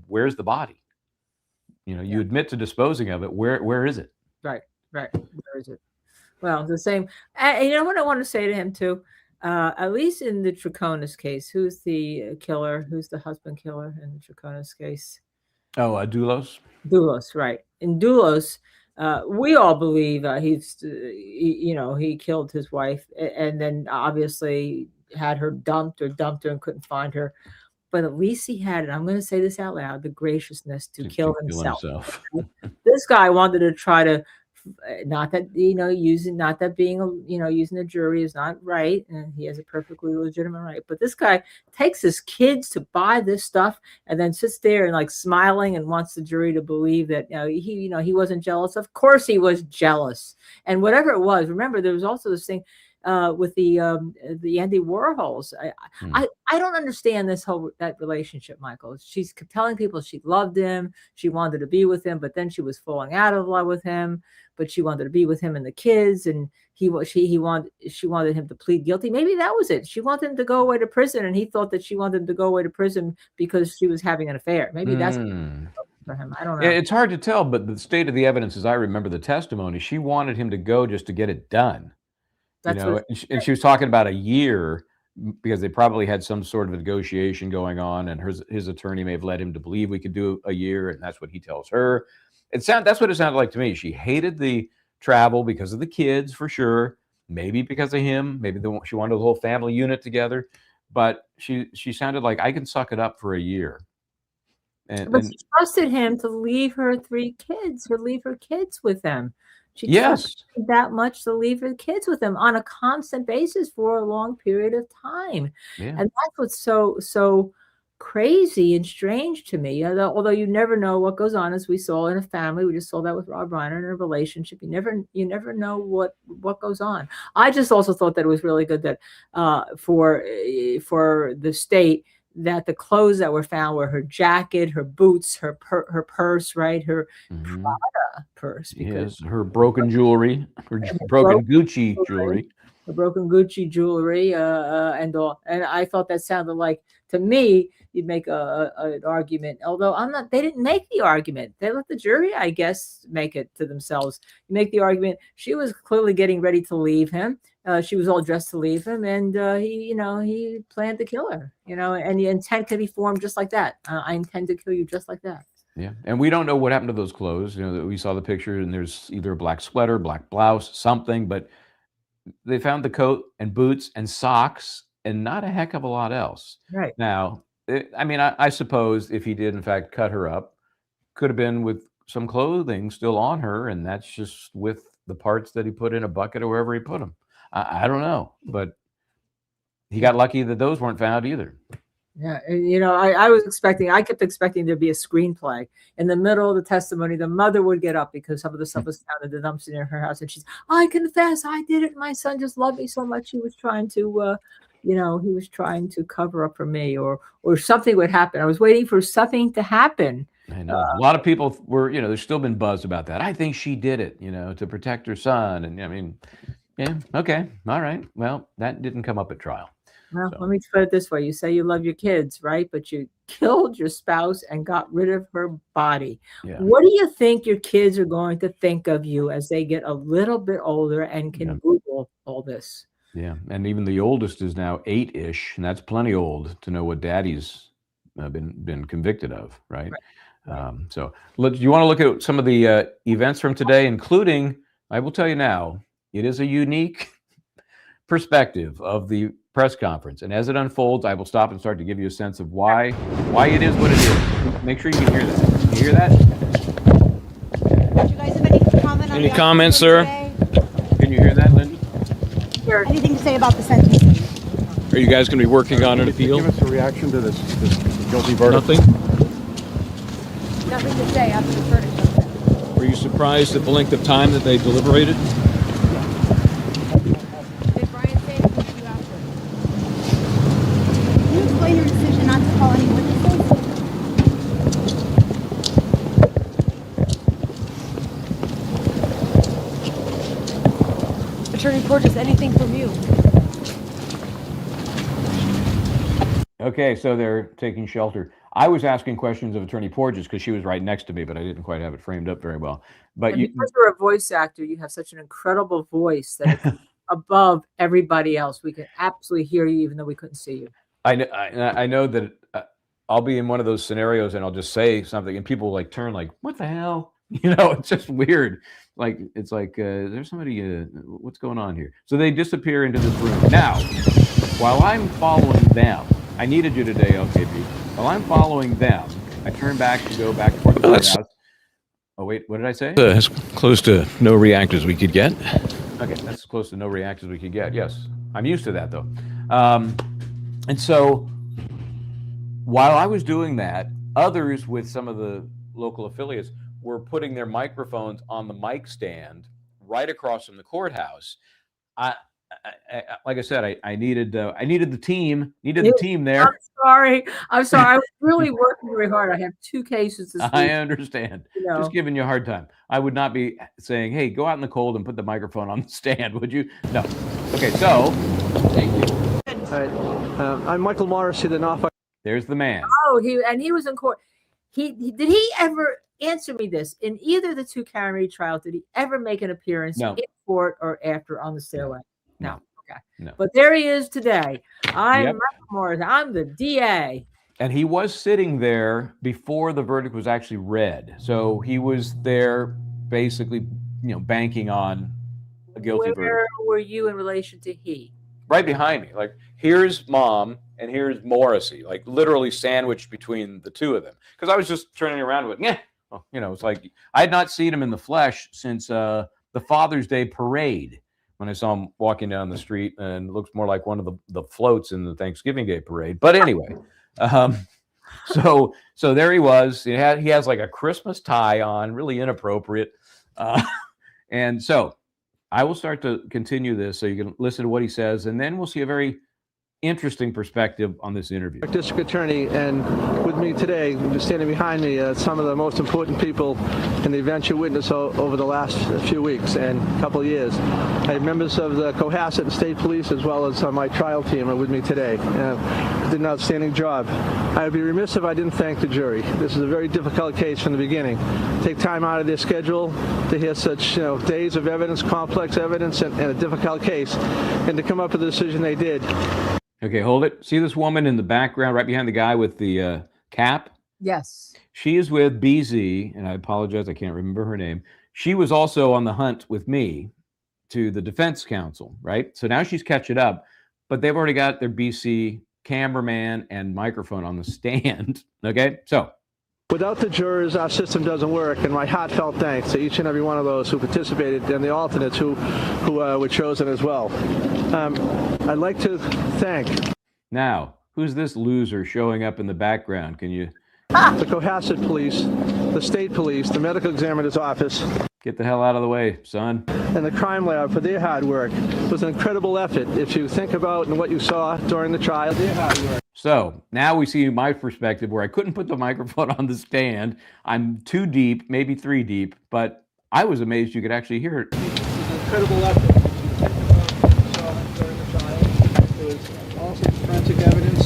where's the body? You admit to disposing of it. Where is it? Right. Where is it? Well, the same. You know what I want to say to him too? At least in the Troconis case, who's the killer? Who's the husband killer in the Troconis case? Oh, Doulos? Doulos, right. In Doulos, we all believe he killed his wife and then obviously had her dumped her and couldn't find her. But at least he had, and I'm going to say this out loud, the graciousness to kill himself. This guy wanted to try to, not that, using the jury is not right. And he has a perfectly legitimate right. But this guy takes his kids to buy this stuff and then sits there and like smiling and wants the jury to believe that, he wasn't jealous. Of course he was jealous. And whatever it was, remember, there was also this thing with the Andy Warhols. I don't understand that relationship, Michael. She's telling people she loved him, she wanted to be with him, but then she was falling out of love with him. But she wanted to be with him and the kids, and she wanted him to plead guilty. Maybe that was it. She wanted him to go away to prison, and he thought that she wanted him to go away to prison because she was having an affair. Maybe that's for him. I don't know. It's hard to tell, but the state of the evidence, as I remember the testimony, she wanted him to go just to get it done. And she was talking about a year because they probably had some sort of negotiation going on, and his attorney may have led him to believe we could do a year, and that's what he tells her. That's what it sounded like to me. She hated the travel because of the kids, for sure. Maybe because of him. Maybe she wanted the whole family unit together. But she sounded like, I can suck it up for a year. But she trusted him to leave her 3 kids, or leave her kids with them. She trusted him that much to leave her kids with them on a constant basis for a long period of time. Yeah. And that's what's so crazy and strange to me. Although you never know what goes on, as we saw in a family. We just saw that with Rob Reiner in a relationship. You never know what goes on. I just also thought that it was really good that for the state, that the clothes that were found were her jacket, her boots, her purse, right? Her Prada purse. Because her broken jewelry, her broken Gucci jewelry. the broken Gucci jewelry, and all. And I thought that sounded like, to me, you'd make an argument. Although I'm not, they didn't make the argument. They let the jury, I guess, make it to themselves. You make the argument. She was clearly getting ready to leave him. She was all dressed to leave him, and he planned to kill her. And the intent could be formed just like that. I intend to kill you just like that. Yeah, and we don't know what happened to those clothes. We saw the picture, and there's either a black sweater, black blouse, something, but they found the coat and boots and socks and not a heck of a lot else. Right. Now, I suppose if he did, in fact, cut her up, could have been with some clothing still on her, and that's just with the parts that he put in a bucket or wherever he put them. I don't know, but he got lucky that those weren't found either. Yeah, I kept expecting there'd be a screenplay. In the middle of the testimony, the mother would get up because some of the stuff was found in the dumpster near her house, and she's, I confess, I did it. My son just loved me so much. He was trying to, he was trying to cover up for me, or something would happen. I was waiting for something to happen. I know a lot of people were, there's still been buzz about that. I think she did it, to protect her son. And yeah, okay, all right. Well, that didn't come up at trial. Well, let me put it this way. You say you love your kids, right? But you killed your spouse and got rid of her body. Yeah. What do you think your kids are going to think of you as they get a little bit older and can Google all this? Yeah, and even the oldest is now 8-ish, and that's plenty old to know what daddy's been convicted of, right? So do you want to look at some of the events from today, including, I will tell you now, it is a unique perspective of the press conference, and as it unfolds, I will stop and start to give you a sense of why it is what it is. Make sure you can hear that. Can you hear that? Do you guys have any comment on any comments, sir? Can you hear that, Linda? Anything to say about the sentencing? Are you guys going to be working on an appeal? Give us a reaction to this guilty verdict. Nothing? Nothing to say after the verdict. Were you surprised at the length of time that they deliberated? Did Bryant say anything to you after? Can you explain your decision not to call any witnesses? Attorney Porteous, anything from you? Okay, so they're taking shelter. I was asking questions of Attorney Porteous because she was right next to me, but I didn't quite have it framed up very well. But because you're a voice actor, you have such an incredible voice that it's above everybody else. We can absolutely hear you, even though we couldn't see you. I know that I'll be in one of those scenarios and I'll just say something and people like turn like, what the hell? It's just weird. Like, it's like, there's somebody, what's going on here? So they disappear into this room. Now, while I'm following them, I needed you today, LKB. While I'm following them, I turn back to go back toward the courthouse. Oh, wait, what did I say? As close to no react as we could get. Okay, that's as close to no react as we could get. Yes, I'm used to that, though. And so while I was doing that, others with some of the local affiliates were putting their microphones on the mic stand right across from the courthouse. Like I said, I needed the team. The team there. I'm sorry. I was really working very hard. I have 2 cases this week. I understand. Just giving you a hard time. I would not be saying, "Hey, go out in the cold and put the microphone on the stand," would you? No. Okay, so thank you. I'm Michael Morrissey, the Norfolk. There's the man. Oh, he was in court. Did he ever answer me this in either of the 2 Karen Read trials? Did he ever make an appearance in court or after on the stairway? No. Okay. No. But there he is today. I'm Michael Morris. I'm the DA. And he was sitting there before the verdict was actually read. So he was there basically, banking on a guilty verdict. Where were you in relation to he? Right behind me. Like, here's Mom and here's Morrissey, like literally sandwiched between the 2 of them. Because I was just turning around with, it's like I had not seen him in the flesh since the Father's Day parade. When I saw him walking down the street, and it looks more like one of the floats in the Thanksgiving Day parade. But anyway, so there he was. He has like a Christmas tie on, really inappropriate. And so I will start to continue this so you can listen to what he says, and then we'll see a very interesting perspective on this interview. District Attorney, and with me today, just standing behind me, some of the most important people in the event you witnessed over the last few weeks and couple of years. I have members of the Cohasset and State Police, as well as my trial team, are with me today. Did an outstanding job. I would be remiss if I didn't thank the jury. This is a very difficult case from the beginning. Take time out of their schedule to hear such days of evidence, complex evidence, and a difficult case, and to come up with the decision they did. Okay, hold it. See this woman in the background right behind the guy with the cap? Yes. She is with BZ, and I apologize, I can't remember her name. She was also on the hunt with me to the defense counsel, right? So now she's catching up, but they've already got their BC cameraman and microphone on the stand, okay? So. Without the jurors, our system doesn't work, and my heartfelt thanks to each and every one of those who participated and the alternates who were chosen as well. I'd like to thank... Now, who's this loser showing up in the background? Can you... The Cohasset Police, the State Police, the Medical Examiner's Office. Get the hell out of the way, son. And the Crime Lab for their hard work. It was an incredible effort if you think about and what you saw during the trial, their hard work. So now we see my perspective where I couldn't put the microphone on the stand. I'm 2 deep, maybe 3 deep, but I was amazed you could actually hear it. It was an incredible effort. If you think about what you saw during the trial, there was also forensic evidence.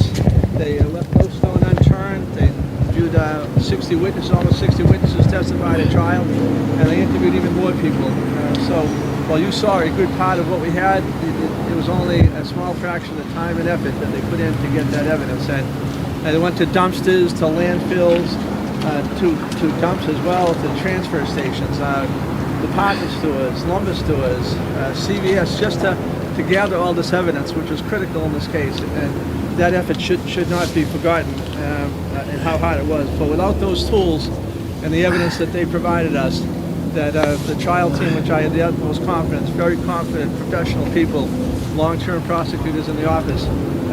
They left no stone unturned. They viewed 60 witnesses, almost 60 witnesses testified at trial, and they interviewed even more people. So while you saw a good part of what we had, it was only a small fraction of the time and effort that they put in to get that evidence. And they went to dumpsters, to landfills, to dumps as well, to transfer stations, department stores, lumber stores, CVS, just to gather all this evidence, which was critical in this case. And that effort should not be forgotten, and how hard it was. But without those tools and the evidence that they provided us, that the trial team, which I had the utmost confidence, very confident, professional people, long-term prosecutors in the office,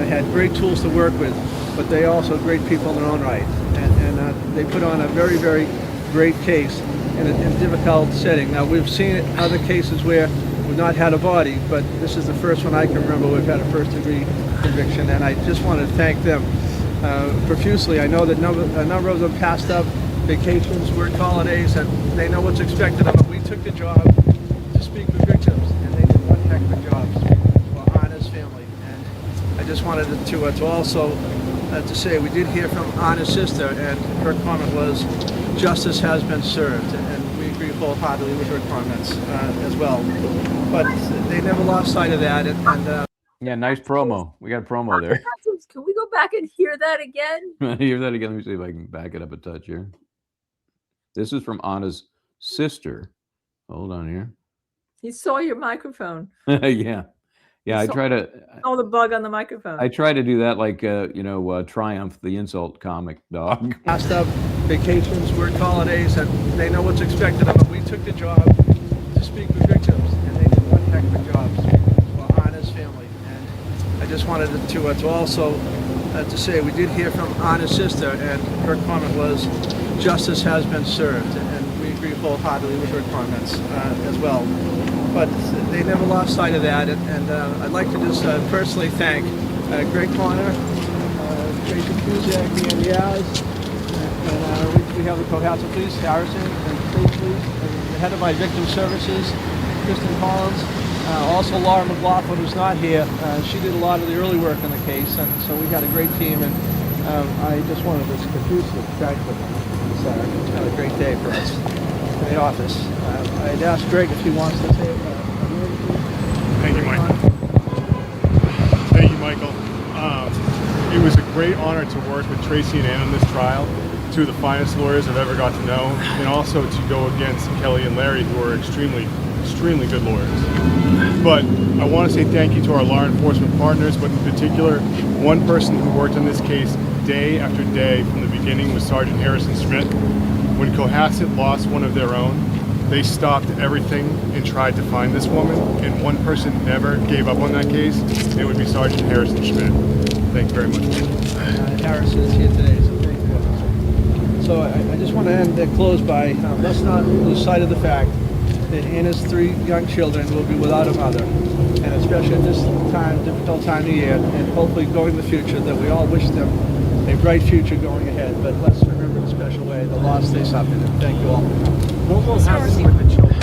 had great tools to work with, but they also great people in their own right. And they put on a very, very great case in a difficult setting. Now, we've seen other cases where we've not had a body, but this is the first one I can remember we've had a first-degree conviction, and I just want to thank them profusely. I know that a number of them passed up vacations, work holidays, and they know what's expected of them. We took the job to speak with victims, and they did one heck of a job for Anna's family. And I just wanted to also to say we did hear from Anna's sister, and her comment was, justice has been served, and we agree wholeheartedly with her comments as well. But they never lost sight of that, and yeah, nice promo. We got a promo there. Can we go back and hear that again? Hear that again? Let me see if I can back it up a touch here. This is from Anna's sister. Hold on here. He saw your microphone. Yeah. I try to. Oh, the bug on the microphone. I try to do that, like Triumph, the insult comic dog. Passed up vacations, work holidays, and they know what's expected of them. We took the job to speak with victims, and they did one heck of a job for Anna's family. And I just wanted to also to say we did hear from Anna's sister, and her comment was, justice has been served, and we agree wholeheartedly with her comments as well. But they never lost sight of that, and I'd like to just personally thank Greg Conner, Tracy Cusack, Dan Diaz, and we have the Cohasset Police, Harrison, and State Police, and the head of my victim services, Kristen Collins. Also Laura McLaughlin, who's not here. She did a lot of the early work on the case, and so we had a great team, and I just wanted to profusely thank them. It's been a great day for us in the office. I'd ask Greg if he wants to say a word. Thank you, Michael. Thank you, Michael. It was a great honor to work with Tracy and Ann on this trial, two of the finest lawyers I've ever got to know, and also to go against Kelly and Larry, who are extremely good lawyers. But I want to say thank you to our law enforcement partners, but in particular, one person who worked on this case day after day from the beginning was Sergeant Harrison Schmidt. When Cohasset lost one of their own, they stopped everything and tried to find this woman, and one person never gave up on that case. It would be Sergeant Harrison Schmidt. Thank you very much. Harrison is here today, so thank you. So I just want to end and close by, let's not lose sight of the fact and his 3 young children will be without a mother. And especially at this time, difficult time of year, and hopefully going in the future, that we all wish them a bright future going ahead. But let's remember in a special way the loss they suffered. And thank you all. What will happen with the children?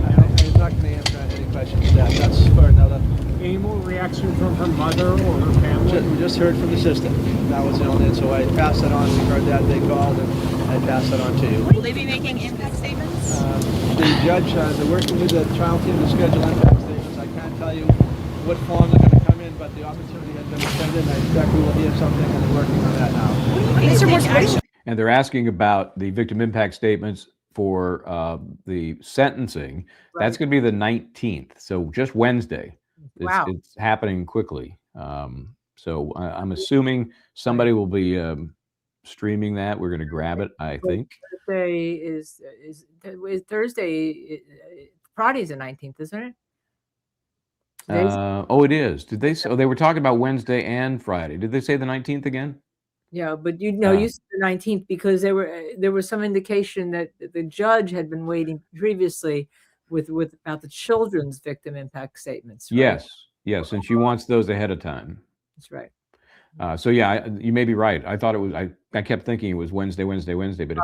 I'm not going to answer any questions to that. That's for another. Any more reaction from her mother or her family? We just heard from the sister. That was the only, so I passed that on. We heard that they called, and I passed that on to you. Will they be making impact statements? The judge, they're working with the trial team to schedule impact statements. I can't tell you what form they're going to come in, but the opportunity has been extended, and I expect we will hear something, and they're working on that now. Mr. Morse, And they're asking about the victim impact statements for the sentencing. Right. That's going to be the 19th, so just Wednesday. Wow. It's happening quickly. So I'm assuming somebody will be streaming that. We're going to grab it, I think. Thursday is Thursday. Friday's the 19th, isn't it? Oh, it is. Did they say? Oh, they were talking about Wednesday and Friday. Did they say the 19th again? Yeah, but you know, you said the 19th because there was some indication that the judge had been waiting previously with about the children's victim impact statements. Right? Yes, and she wants those ahead of time. That's right. So yeah, you may be right. I thought it was. I kept thinking it was Wednesday. But if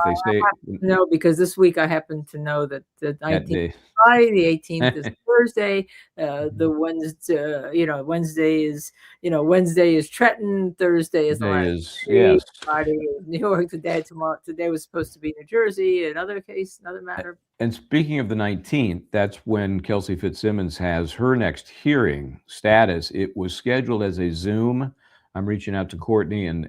they say no, because this week I happen to know that the 19th is Friday, the 18th is Thursday. The Wednesday is Trenton. Thursday is yes. Friday is New York. Today was supposed to be New Jersey. Another matter. And speaking of the 19th, that's when Kelsey Fitzsimmons has her next hearing status. It was scheduled as a Zoom. I'm reaching out to Courtney and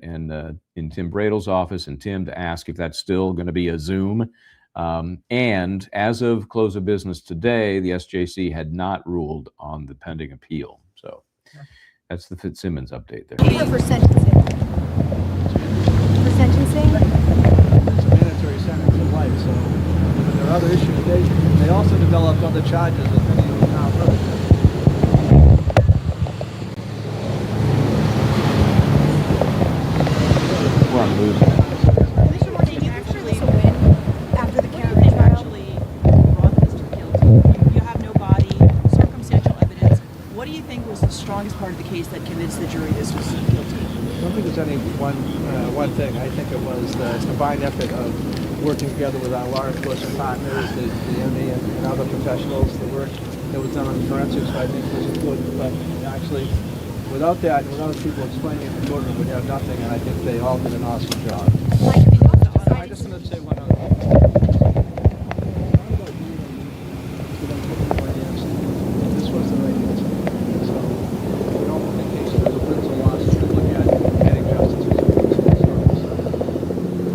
in Tim Bradle's office and Tim to ask if that's still going to be a Zoom. And as of close of business today, the SJC had not ruled on the pending appeal. So that's the Fitzsimmons update there. For sentencing. For sentencing? It's a mandatory sentence of life, so there are other issues. They also developed other charges that many of them now heard. I'm losing. Mr. Morse, do you consider this a win after the Kennedy trial? Actually brought Mr. guilty. You have no body, circumstantial evidence. What do you think was the strongest part of the case that convinced the jury this was guilty? I don't think there's any one thing. I think it was the combined effort of working together with our law enforcement partners, the ME and other professionals. The work that was done on forensics, I think, was important. But actually, without that, and without people explaining it to children, we'd have nothing, and I think they all did an awesome job. I just want to say one other thing. This was the right answer. So, we don't think cases of principal loss to look at getting justice.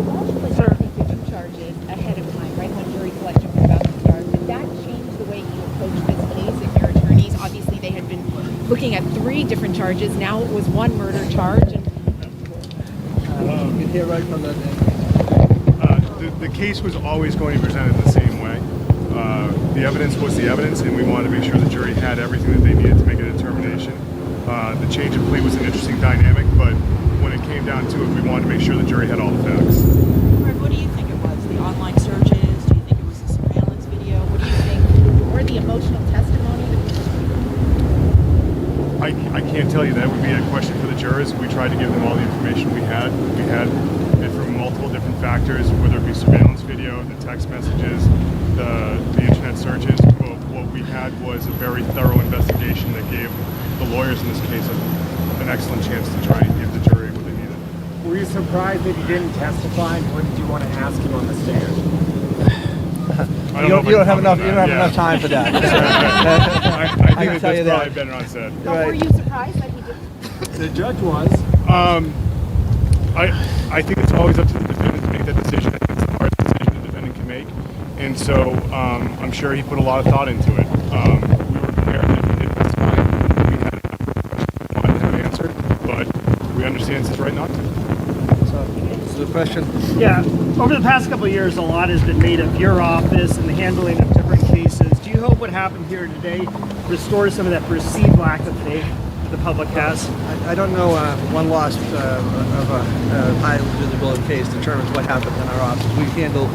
Walshe put 2 charges ahead of time, right, when jury selection was about to start. Did that change the way you approached this case? If your attorneys, obviously they had been looking at 3 different charges. Now it was 1 murder charge. And you can hear right from the case was always going to be presented the same way. The evidence was the evidence, and we wanted to make sure the jury had everything that they needed to make a determination. The change of plea was an interesting dynamic, but when it came down to it, we wanted to make sure the jury had all the facts. Greg, what do you think it was? The online searches? Do you think it was the surveillance video? What do you think? or the emotional testimony? I can't tell you. That would be a question for the jurors. We tried to give them all the information we had. We had it from multiple different factors, whether it be surveillance video, the text messages, the internet searches. But what we had was a very thorough investigation that gave the lawyers in this case an excellent chance to try and give the jury what they needed. Were you surprised that he didn't testify? What did you want to ask him on the stand? You don't have enough time for that. I think that's probably better unsaid. But were you surprised that he didn't? The judge was. I think it's always up to the defendant to make that decision. I think it's the hardest decision the defendant can make. And so I'm sure he put a lot of thought into it. We were prepared if it's fine. We had a number of questions we wanted to have answered, but we understand it's his right not to. So the question. Yeah, over the past couple of years, a lot has been made of your office and the handling of different cases. Do you hope what happened here today restores some of that perceived lack of faith the public has? I don't know. One loss of a high visibility case determines what happens in our office. We handle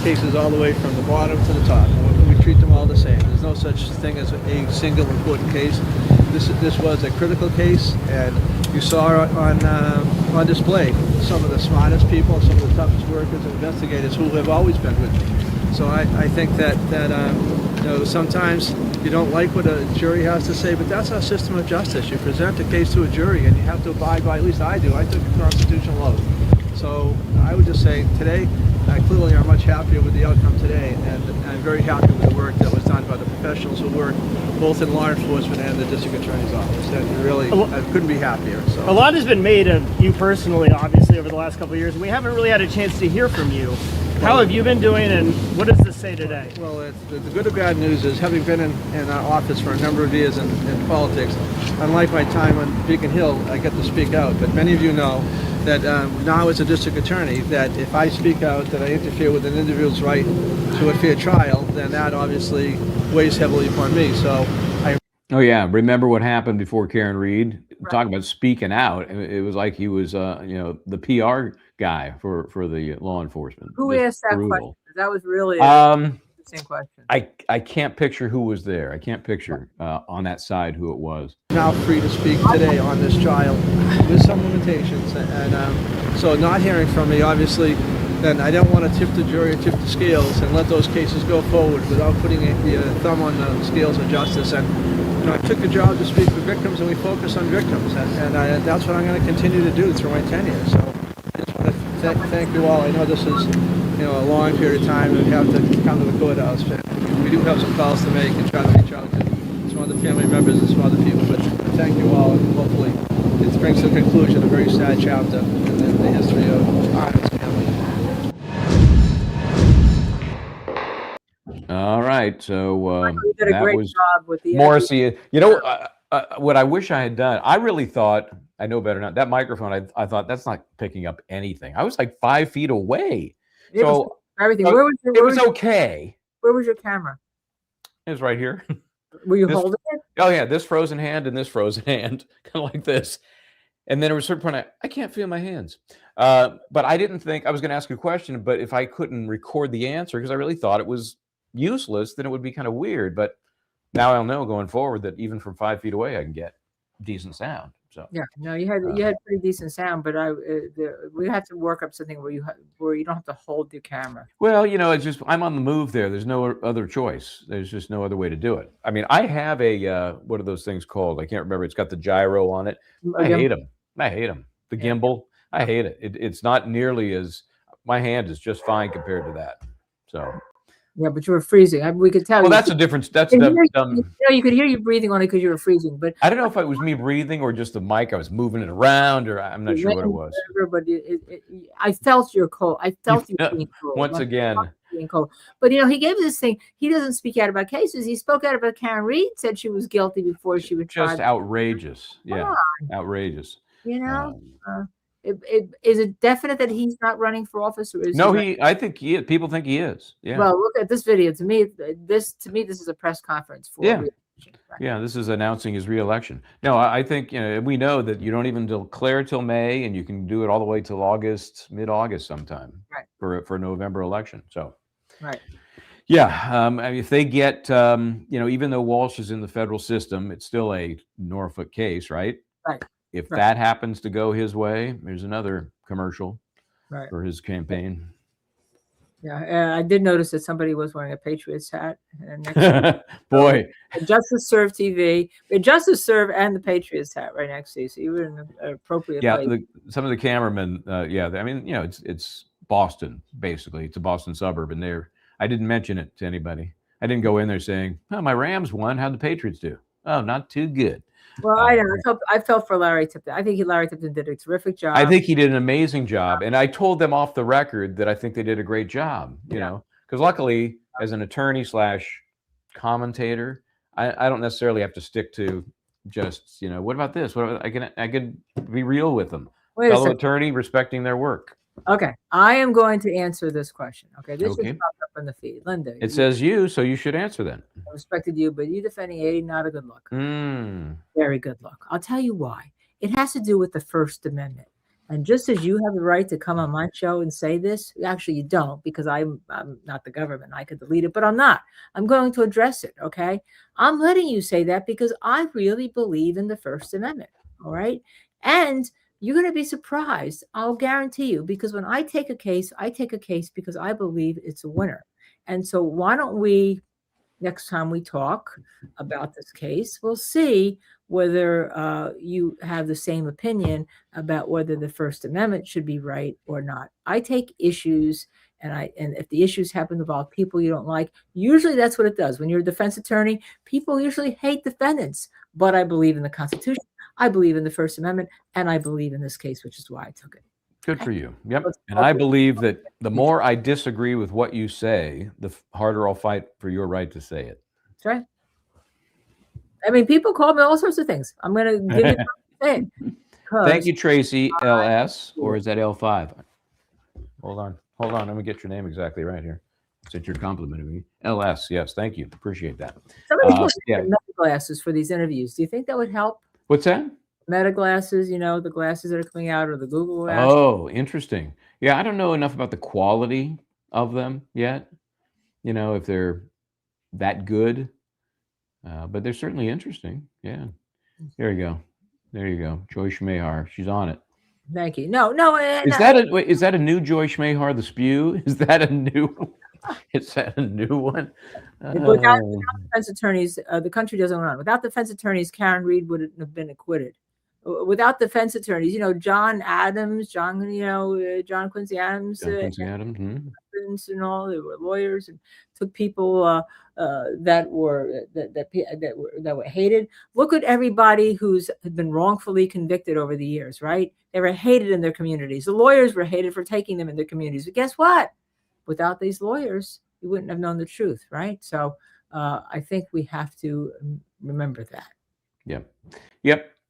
cases all the way from the bottom to the top. We treat treat them all the same. There's no such thing as a single important case. This was a critical case, and you saw on display some of the smartest people, some of the toughest workers and investigators who have always been with me. So I think that you know, sometimes you don't like what a jury has to say, but that's our system of justice. You present a case to a jury, and you have to abide by. At least I do. I took a constitutional oath. So I would just say today, I clearly are much happier with the outcome today, and I'm very happy with the work that was done by the professionals who work both in law enforcement and the district attorney's office. And really, I couldn't be happier. So a lot has been made of you personally, obviously, over the last couple of years. We haven't really had a chance to hear from you. How have you been doing, and what does this say today? Well, the good or bad news is, having been in our office for a number of years in politics, unlike my time on Beacon Hill, I get to speak out. But many of you know that now as a district attorney, that if I speak out, that I interfere with an individual's right to a fair trial, then that obviously weighs heavily upon me. So Oh yeah, remember what happened before Karen Reed? Right. Talking about speaking out, it was like he was, you know, the PR guy for the law enforcement. Who asked that question? That was really interesting question. I can't picture who was there. I can't picture on that side who it was. Now free to speak today on this trial with some limitations, and so not hearing from me, obviously, then I don't want to tip the jury or tip the scales and let those cases go forward without putting the thumb on the scales of justice. And you know, I took the job to speak for victims, and we focus on victims, and that's what I'm going to continue to do through my tenure. So I just want to thank you all. I know this is, you know, a long period of time, and we have to come to the courthouse. We do have some calls to make and try to reach out to some other family members and some other people, but thank you all, and hopefully it brings to a conclusion a very sad chapter in the history of Arnold's family. All right, so you did a great job with the Morrissey. You know, what I wish I had done, I really thought, I know better now, that microphone, I thought that's not picking up anything. I was like 5 feet away. It was everything. Where was it was okay. Where was your camera? It was right here. Were you holding it? Oh yeah, this frozen hand and this frozen hand, kind of like this. And then at a certain point, I can't feel my hands. But I didn't think, I was going to ask you a question, but if I couldn't record the answer, because I really thought it was useless, then it would be kind of weird. But now I'll know going forward that even from 5 feet away, I can get decent sound. So yeah, no, you had pretty decent sound, but we have to work up something where you don't have to hold your camera. Well, you know, it's just I'm on the move there. There's no other choice. There's just no other way to do it. I mean, I have a what are those things called? I can't remember. It's got the gyro on it. I hate them. The gimbal. I hate it. It's not nearly as, my hand is just fine compared to that. So. Yeah, but you were freezing. We could tell. Well, that's a difference. That's you could hear you breathing on it because you were freezing. But I don't know if it was me breathing or just the mic. I was moving it around, or I'm not sure what it was. But I felt your cold. I felt you being cold. Once again. Being cold. But you know, he gave this thing. He doesn't speak out about cases. He spoke out about Karen Reed. Said she was guilty before she would try. Just outrageous. Yeah, outrageous. You know. Is it definite that he's not running for office, or is no? I think he is. People think he is. Yeah. Well, look at this video. To me, this is a press conference for. Yeah. Yeah. This is announcing his reelection. No, I think, you know, we know that you don't even declare till May, and you can do it all the way till August, mid-August sometime. Right. For a November election. So. Right. Yeah. I mean, if they get, you know, even though Walshe is in the federal system, it's still a Norfolk case, right? Right. If that happens to go his way, there's another commercial for his campaign. Yeah, I did notice that somebody was wearing a Patriots hat. Boy, Justice Serve TV, Justice Serve, and the Patriots hat right next to you. So you were in an appropriate place. Some of the cameramen, I mean, you know, it's Boston basically. It's a Boston suburb, and I didn't mention it to anybody. I didn't go in there saying, "Oh, my Rams won. How'd the Patriots do? Oh, not too good." Well, I felt for Larry Tipton. I think Larry Tipton did a terrific job. I think he did an amazing job, and I told them off the record that I think they did a great job. You know, because luckily, as an attorney / commentator, I don't necessarily have to stick to just, you know, what about this? I can be real with them. Fellow attorney, respecting their work. Okay, I am going to answer this question. Okay, this just popped up in the feed. Linda, it says you, so you should answer then. I respected you, but you defending 80, not a good look. Very good look. I'll tell you why. It has to do with the First Amendment. And just as you have the right to come on my show and say this, actually you don't, because I'm not the government. I could delete it, but I'm not. I'm going to address it, okay? I'm letting you say that because I really believe in the First Amendment, all right? And you're going to be surprised, I'll guarantee you, because when I take a case because I believe it's a winner. And so why don't we, next time we talk about this case, we'll see whether you have the same opinion about whether the First Amendment should be right or not. I take issues, and if the issues happen to involve people you don't like, usually that's what it does. When you're a defense attorney, people usually hate defendants. But I believe in the Constitution, I believe in the First Amendment, and I believe in this case, which is why I took it. Good for you. Yep. And I believe that the more I disagree with what you say, the harder I'll fight for your right to say it. That's right. I mean, people call me all sorts of things. I'm going to give you the thing. Thank you, Tracy, LS, or is that L5? Hold on. Let me get your name exactly right here. Since you're complimenting me. LS, yes, thank you. Appreciate that. Somebody put meta glasses for these interviews. Do you think that would help? What's that? Meta glasses, the glasses that are coming out, or the Google glasses. Oh, interesting. Yeah, I don't know enough about the quality of them yet, if they're that good. But they're certainly interesting. Yeah. There you go. Joy Schmehar. She's on it. Thank you. No. Is that a new Joy Schmehar, the spew? Is that a new one? Without defense attorneys, the country doesn't run. Without defense attorneys, Karen Reed wouldn't have been acquitted. Without defense attorneys, John Quincy Adams, and all, they were lawyers and took people that were hated. Look at everybody who's been wrongfully convicted over the years, right? They were hated in their communities. The lawyers were hated for taking them in their communities. But guess what? Without these lawyers, you wouldn't have known the truth, right? So I think we have to remember that. Yep.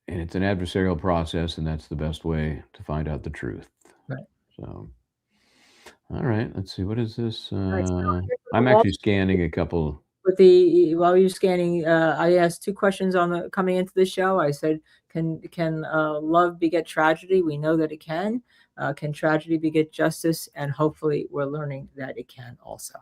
And it's an adversarial process, and that's the best way to find out the truth. Right. So, all right. Let's see. What is this? I'm actually scanning a couple. While you're scanning, I asked 2 questions coming into the show. I said, can love beget tragedy? We know that it can. Can tragedy beget justice? And hopefully we're learning that it can also.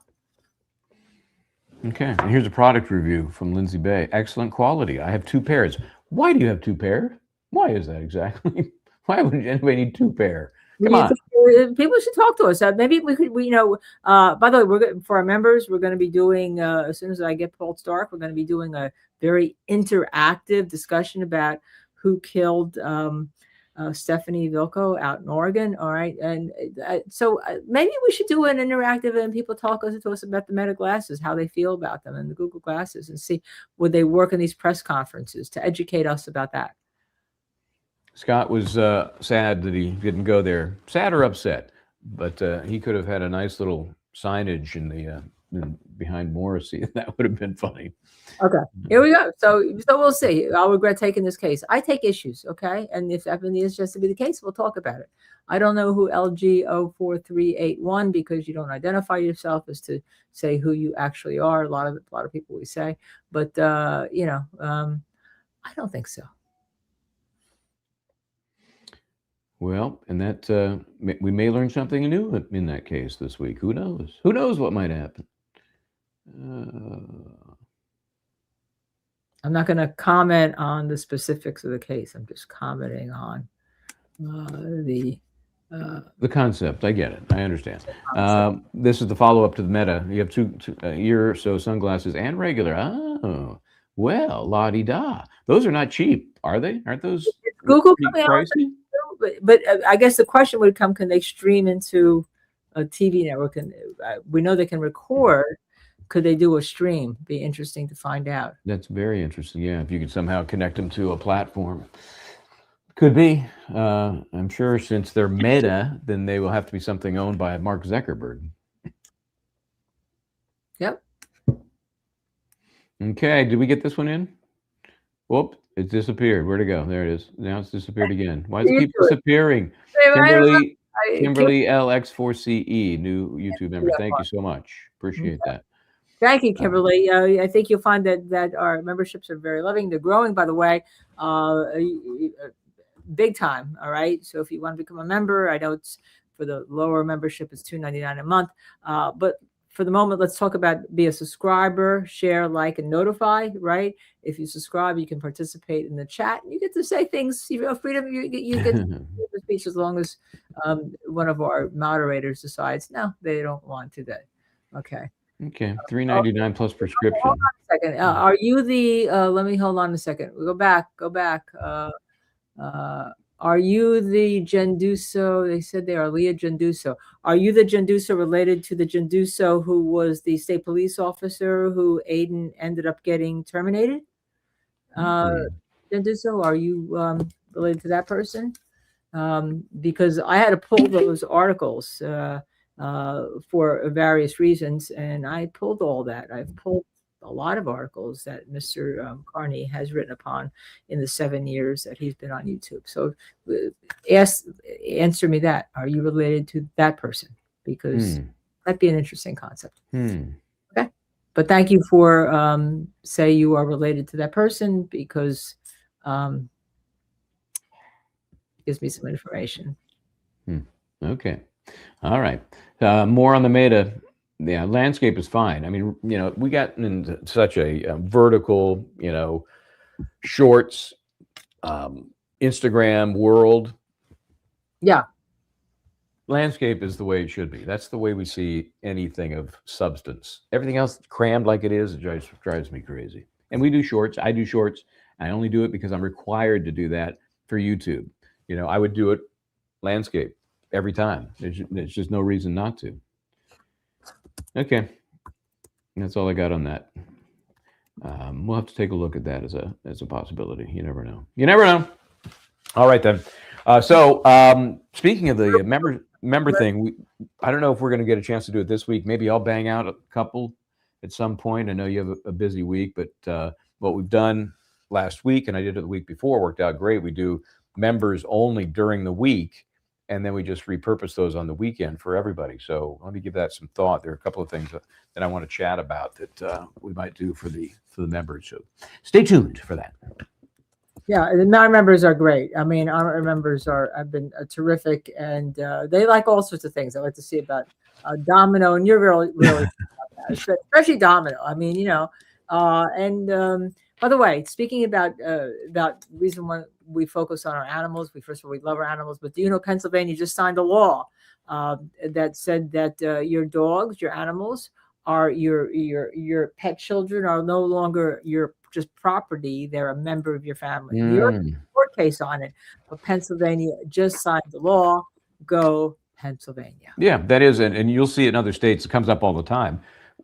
Okay. And here's a product review from Lindsay Bay. Excellent quality. I have 2 pairs. Why do you have 2 pair? Why is that exactly? Why would anybody need 2 pair? Come on. People should talk to us. Maybe we could, by the way, for our members, we're going to be doing, as soon as I get Paul Stark, we're going to be doing a very interactive discussion about who killed Stephanie Vilko out in Oregon. All right. And so maybe we should do an interactive and people talk to us about the Meta glasses, how they feel about them, and the Google glasses, and see would they work in these press conferences to educate us about that. Scott was sad that he didn't go there. Sad or upset, but he could have had a nice little signage behind Morrissey. That would have been funny. Okay, here we go. So we'll see. I'll regret taking this case. I take issues, okay? And if that is just to be the case, we'll talk about it. I don't know who LG04381, because you don't identify yourself as to say who you actually are. A lot of people we say, but I don't think so. Well, and that we may learn something new in that case this week. Who knows? Who knows what might happen? I'm not going to comment on the specifics of the case. I'm just commenting on the concept. I get it. I understand. This is the follow-up to the Meta. You have two a year or so sunglasses and regular. Oh, well, la-di-da. Those are not cheap, are they? Aren't those Google pricey? But I guess the question would come: can they stream into a TV network? And we know they can record. Could they do a stream? Be interesting to find out. That's very interesting. Yeah, if you could somehow connect them to a platform. Could be. I'm sure since they're Meta, then they will have to be something owned by Mark Zuckerberg. Yep. Okay, did we get this one in? Whoop, it disappeared. Where'd it go? There it is. Now it's disappeared again. Why does it keep disappearing? Kimberly LX4CE, new YouTube member. Thank you so much. Appreciate that. Thank you, Kimberly. I think you'll find that our memberships are very loving. They're growing, by the way. big time. All right. So if you want to become a member, I know it's for the lower membership, it's $2.99 a month. But for the moment, let's talk about be a subscriber, share, like, and notify, right? If you subscribe, you can participate in the chat. You get to say things, freedom, you get to speech as long as one of our moderators decides, no, they don't want to. Okay. Okay, $3.99 plus prescription. Hold on a second. Are you the, let me hold on a second. Go back. Are you the Genduso? They said they are Leah Genduso. Are you the Genduso related to the Genduso who was the state police officer who Aiden ended up getting terminated? Genduso, are you related to that person? Because I had to pull those articles for various reasons, and I pulled all that. I've pulled a lot of articles that Mr. Carney has written upon in the 7 years that he's been on YouTube. So answer me that. Are you related to that person? Because that'd be an interesting concept. Okay. But thank you for say you are related to that person, because gives me some information. Okay. All right. More on the meta. Yeah, landscape is fine. I mean, we got into such a vertical, shorts, Instagram world. Yeah. Landscape is the way it should be. That's the way we see anything of substance. Everything else crammed like it is, it drives me crazy. And we do shorts. I do shorts. I only do it because I'm required to do that for YouTube. I would do it landscape every time. There's just no reason not to. Okay, that's all I got on that. We'll have to take a look at that as a possibility. You never know. You never know. All right then. So speaking of the member thing, I don't know if we're going to get a chance to do it this week. Maybe I'll bang out a couple at some point. I know you have a busy week, but what we've done last week, and I did it the week before, worked out great. We do members only during the week, and then we just repurpose those on the weekend for everybody. So let me give that some thought. There are a couple of things that I want to chat about that we might do for the members. So stay tuned for that. Yeah, the non-members are great. I mean, our members have been terrific, and they like all sorts of things. I like to see about Domino, and you're really especially Domino. I mean, and by the way, speaking about the reason why we focus on our animals, first of all, we love our animals, but do you know Pennsylvania just signed a law that said that your dogs, your animals, are your pet children are no longer your just property; they're a member of your family. New York court case on it, but Pennsylvania just signed the law. Go Pennsylvania! Yeah, that is, and you'll see it in other states. It comes up all the time,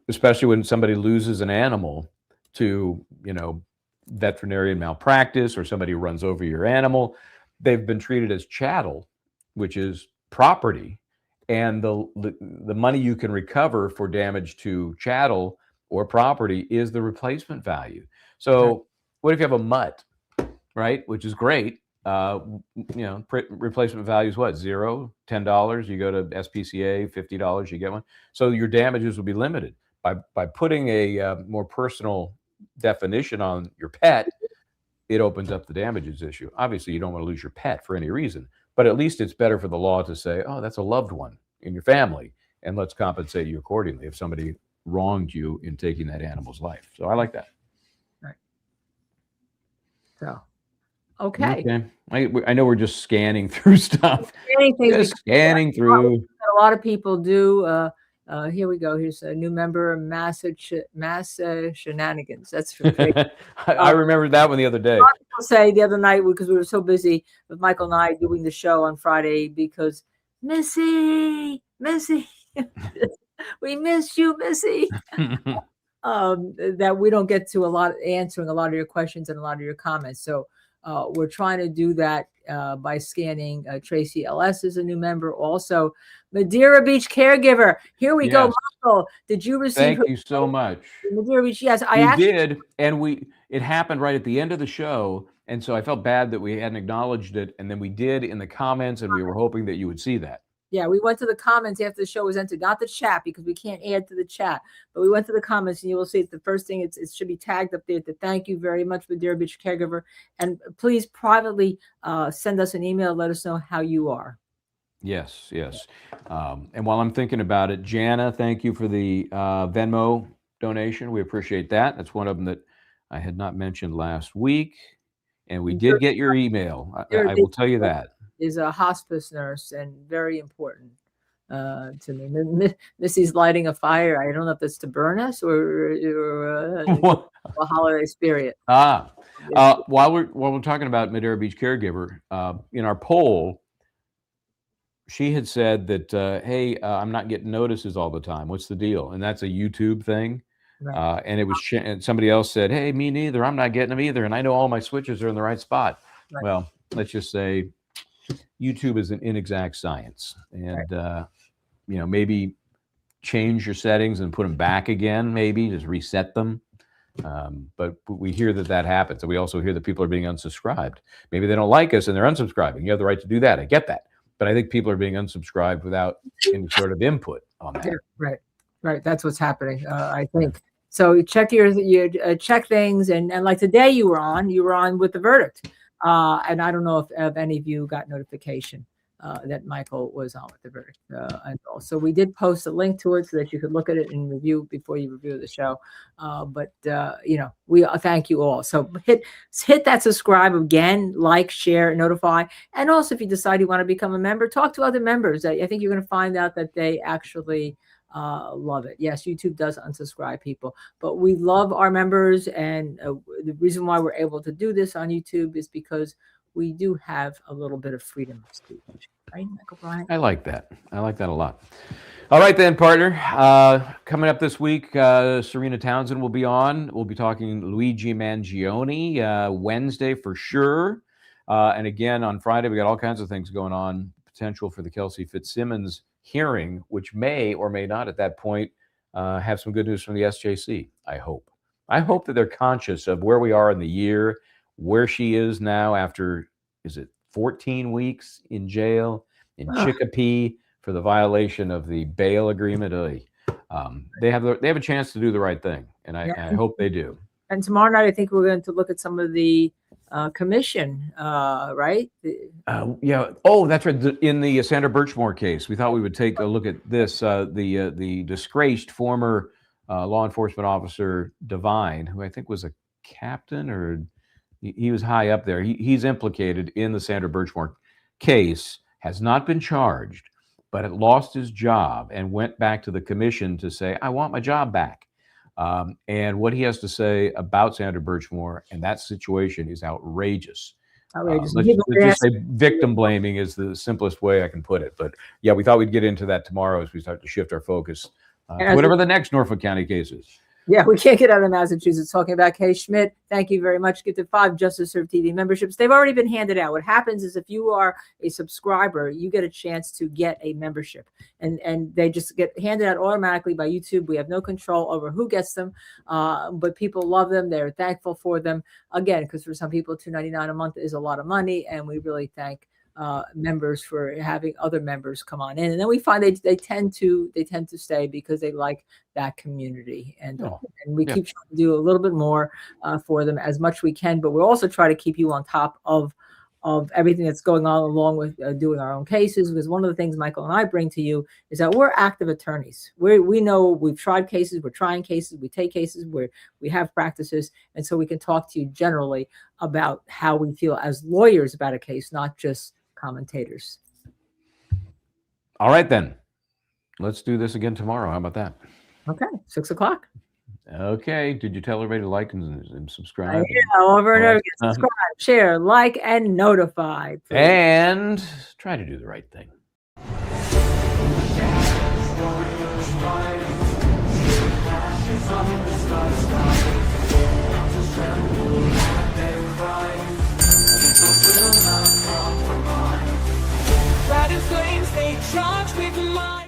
especially when somebody loses an animal to veterinarian malpractice, or somebody runs over your animal. They've been treated as chattel, which is property, and the money you can recover for damage to chattel or property is the replacement value. So what if you have a mutt, right, which is great, replacement value is what, $0, $10? You go to SPCA, $50, you get one. So your damages will be limited. By putting a more personal definition on your pet, it opens up the damages issue. Obviously, you don't want to lose your pet for any reason, but at least it's better for the law to say, oh, that's a loved one in your family, and let's compensate you accordingly if somebody wronged you in taking that animal's life. So I like that. Right. So, okay. I know we're just scanning through stuff. Scanning through. A lot of people do. Here we go. Here's a new member, Massa Shenanigans. That's from I remember that one the other day. I'll say the other night, because we were so busy with Michael and I doing the show on Friday, because Missy, we miss you, Missy. That we don't get to answering a lot of your questions and a lot of your comments. So we're trying to do that by scanning. Tracy LS is a new member. Also, Madeira Beach caregiver. Here we go, Michael. Did you receive? Thank you so much. Madeira Beach. Yes, I did, and it happened right at the end of the show, and so I felt bad that we hadn't acknowledged it, and then we did in the comments, and we were hoping that you would see that. Yeah, we went to the comments after the show was ended, not the chat because we can't add to the chat, but we went to the comments and you will see the first thing it should be tagged up there to thank you very much for Dear Beach Caregiver. And please privately send us an email, let us know how you are. Yes, yes. And while I'm thinking about it, Jana, thank you for the Venmo donation. We appreciate that. That's one of them that I had not mentioned last week. And we did get your email. I will tell you that. Is a hospice nurse and very important to me. Missy's lighting a fire. I don't know if that's to burn us or a holiday spirit. While we're talking about Madeira Beach Caregiver, in our poll, she had said that, hey, I'm not getting notices all the time. What's the deal? And that's a YouTube thing. Right. And it was and somebody else said, hey, me neither. I'm not getting them either. And I know all my switches are in the right spot. Right. Well, let's just say YouTube is an inexact science. And, right. Maybe change your settings and put them back again, maybe just reset them. But we hear that happens. And we also hear that people are being unsubscribed. Maybe they don't like us and they're unsubscribing. You have the right to do that. I get that. But I think people are being unsubscribed without any sort of input on that. Right. That's what's happening. I think. So check your check things. And like today you were on with the verdict. And I don't know if any of you got notification that Michael was on with the verdict. So we did post a link to it so that you could look at it and review before you review the show. But we thank you all. So hit that subscribe again, like, share, notify. And also if you decide you want to become a member, talk to other members. I think you're going to find out that they actually love it. Yes, YouTube does unsubscribe people, but we love our members. And the reason why we're able to do this on YouTube is because we do have a little bit of freedom of speech. Right, Michael Bryant? I like that. I like that a lot. All right, then, partner. Coming up this week, Serena Townsend will be on. We'll be talking Luigi Mangione Wednesday for sure. And again, on Friday, we got all kinds of things going on. Potential for the Kelsey Fitzsimmons hearing, which may or may not at that point have some good news from the SJC. I hope that they're conscious of where we are in the year, where she is now after, is it 14 weeks in jail in Chicopee for the violation of the bail agreement. They have a chance to do the right thing, and I hope they do. And tomorrow night, I think we're going to look at some of the commission, right? Yeah. Oh, that's right. In the Sandra Birchmore case, we thought we would take a look at this. The disgraced former law enforcement officer Devine, who I think was a captain or he was high up there. He's implicated in the Sandra Birchmore case, has not been charged, but had lost his job and went back to the commission to say, I want my job back. And what he has to say about Sandra Birchmore and that situation is outrageous. Let's just say victim blaming is the simplest way I can put it. But yeah, we thought we'd get into that tomorrow as we start to shift our focus to whatever the next Norfolk County case is. Yeah, we can't get out of Massachusetts talking about Kay Schmidt. Thank you very much. Get to 5 Justice Served TV memberships. They've already been handed out. What happens is if you are a subscriber, you get a chance to get a membership. And they just get handed out automatically by YouTube. We have no control over who gets them, but people love them. They're thankful for them. Again, because for some people, $2.99 a month is a lot of money, and we really thank members for having other members come on in. And then we find they tend to stay because they like that community, and we keep trying to do a little bit more for them as much we can, but we also try to keep you on top of everything that's going on along with doing our own cases, because one of the things Michael and I bring to you is that we're active attorneys. We know we've tried cases, we're trying cases, we take cases, we have practices, and so we can talk to you generally about how we feel as lawyers about a case, not just commentators. All right, then. Let's do this again tomorrow. How about that? Okay, 6 o'clock. Okay. Did you tell everybody to like and subscribe? Yeah, over and over again. Subscribe, share, like, and notify. Please. And try to do the right thing. Riding flames, they charge with mine.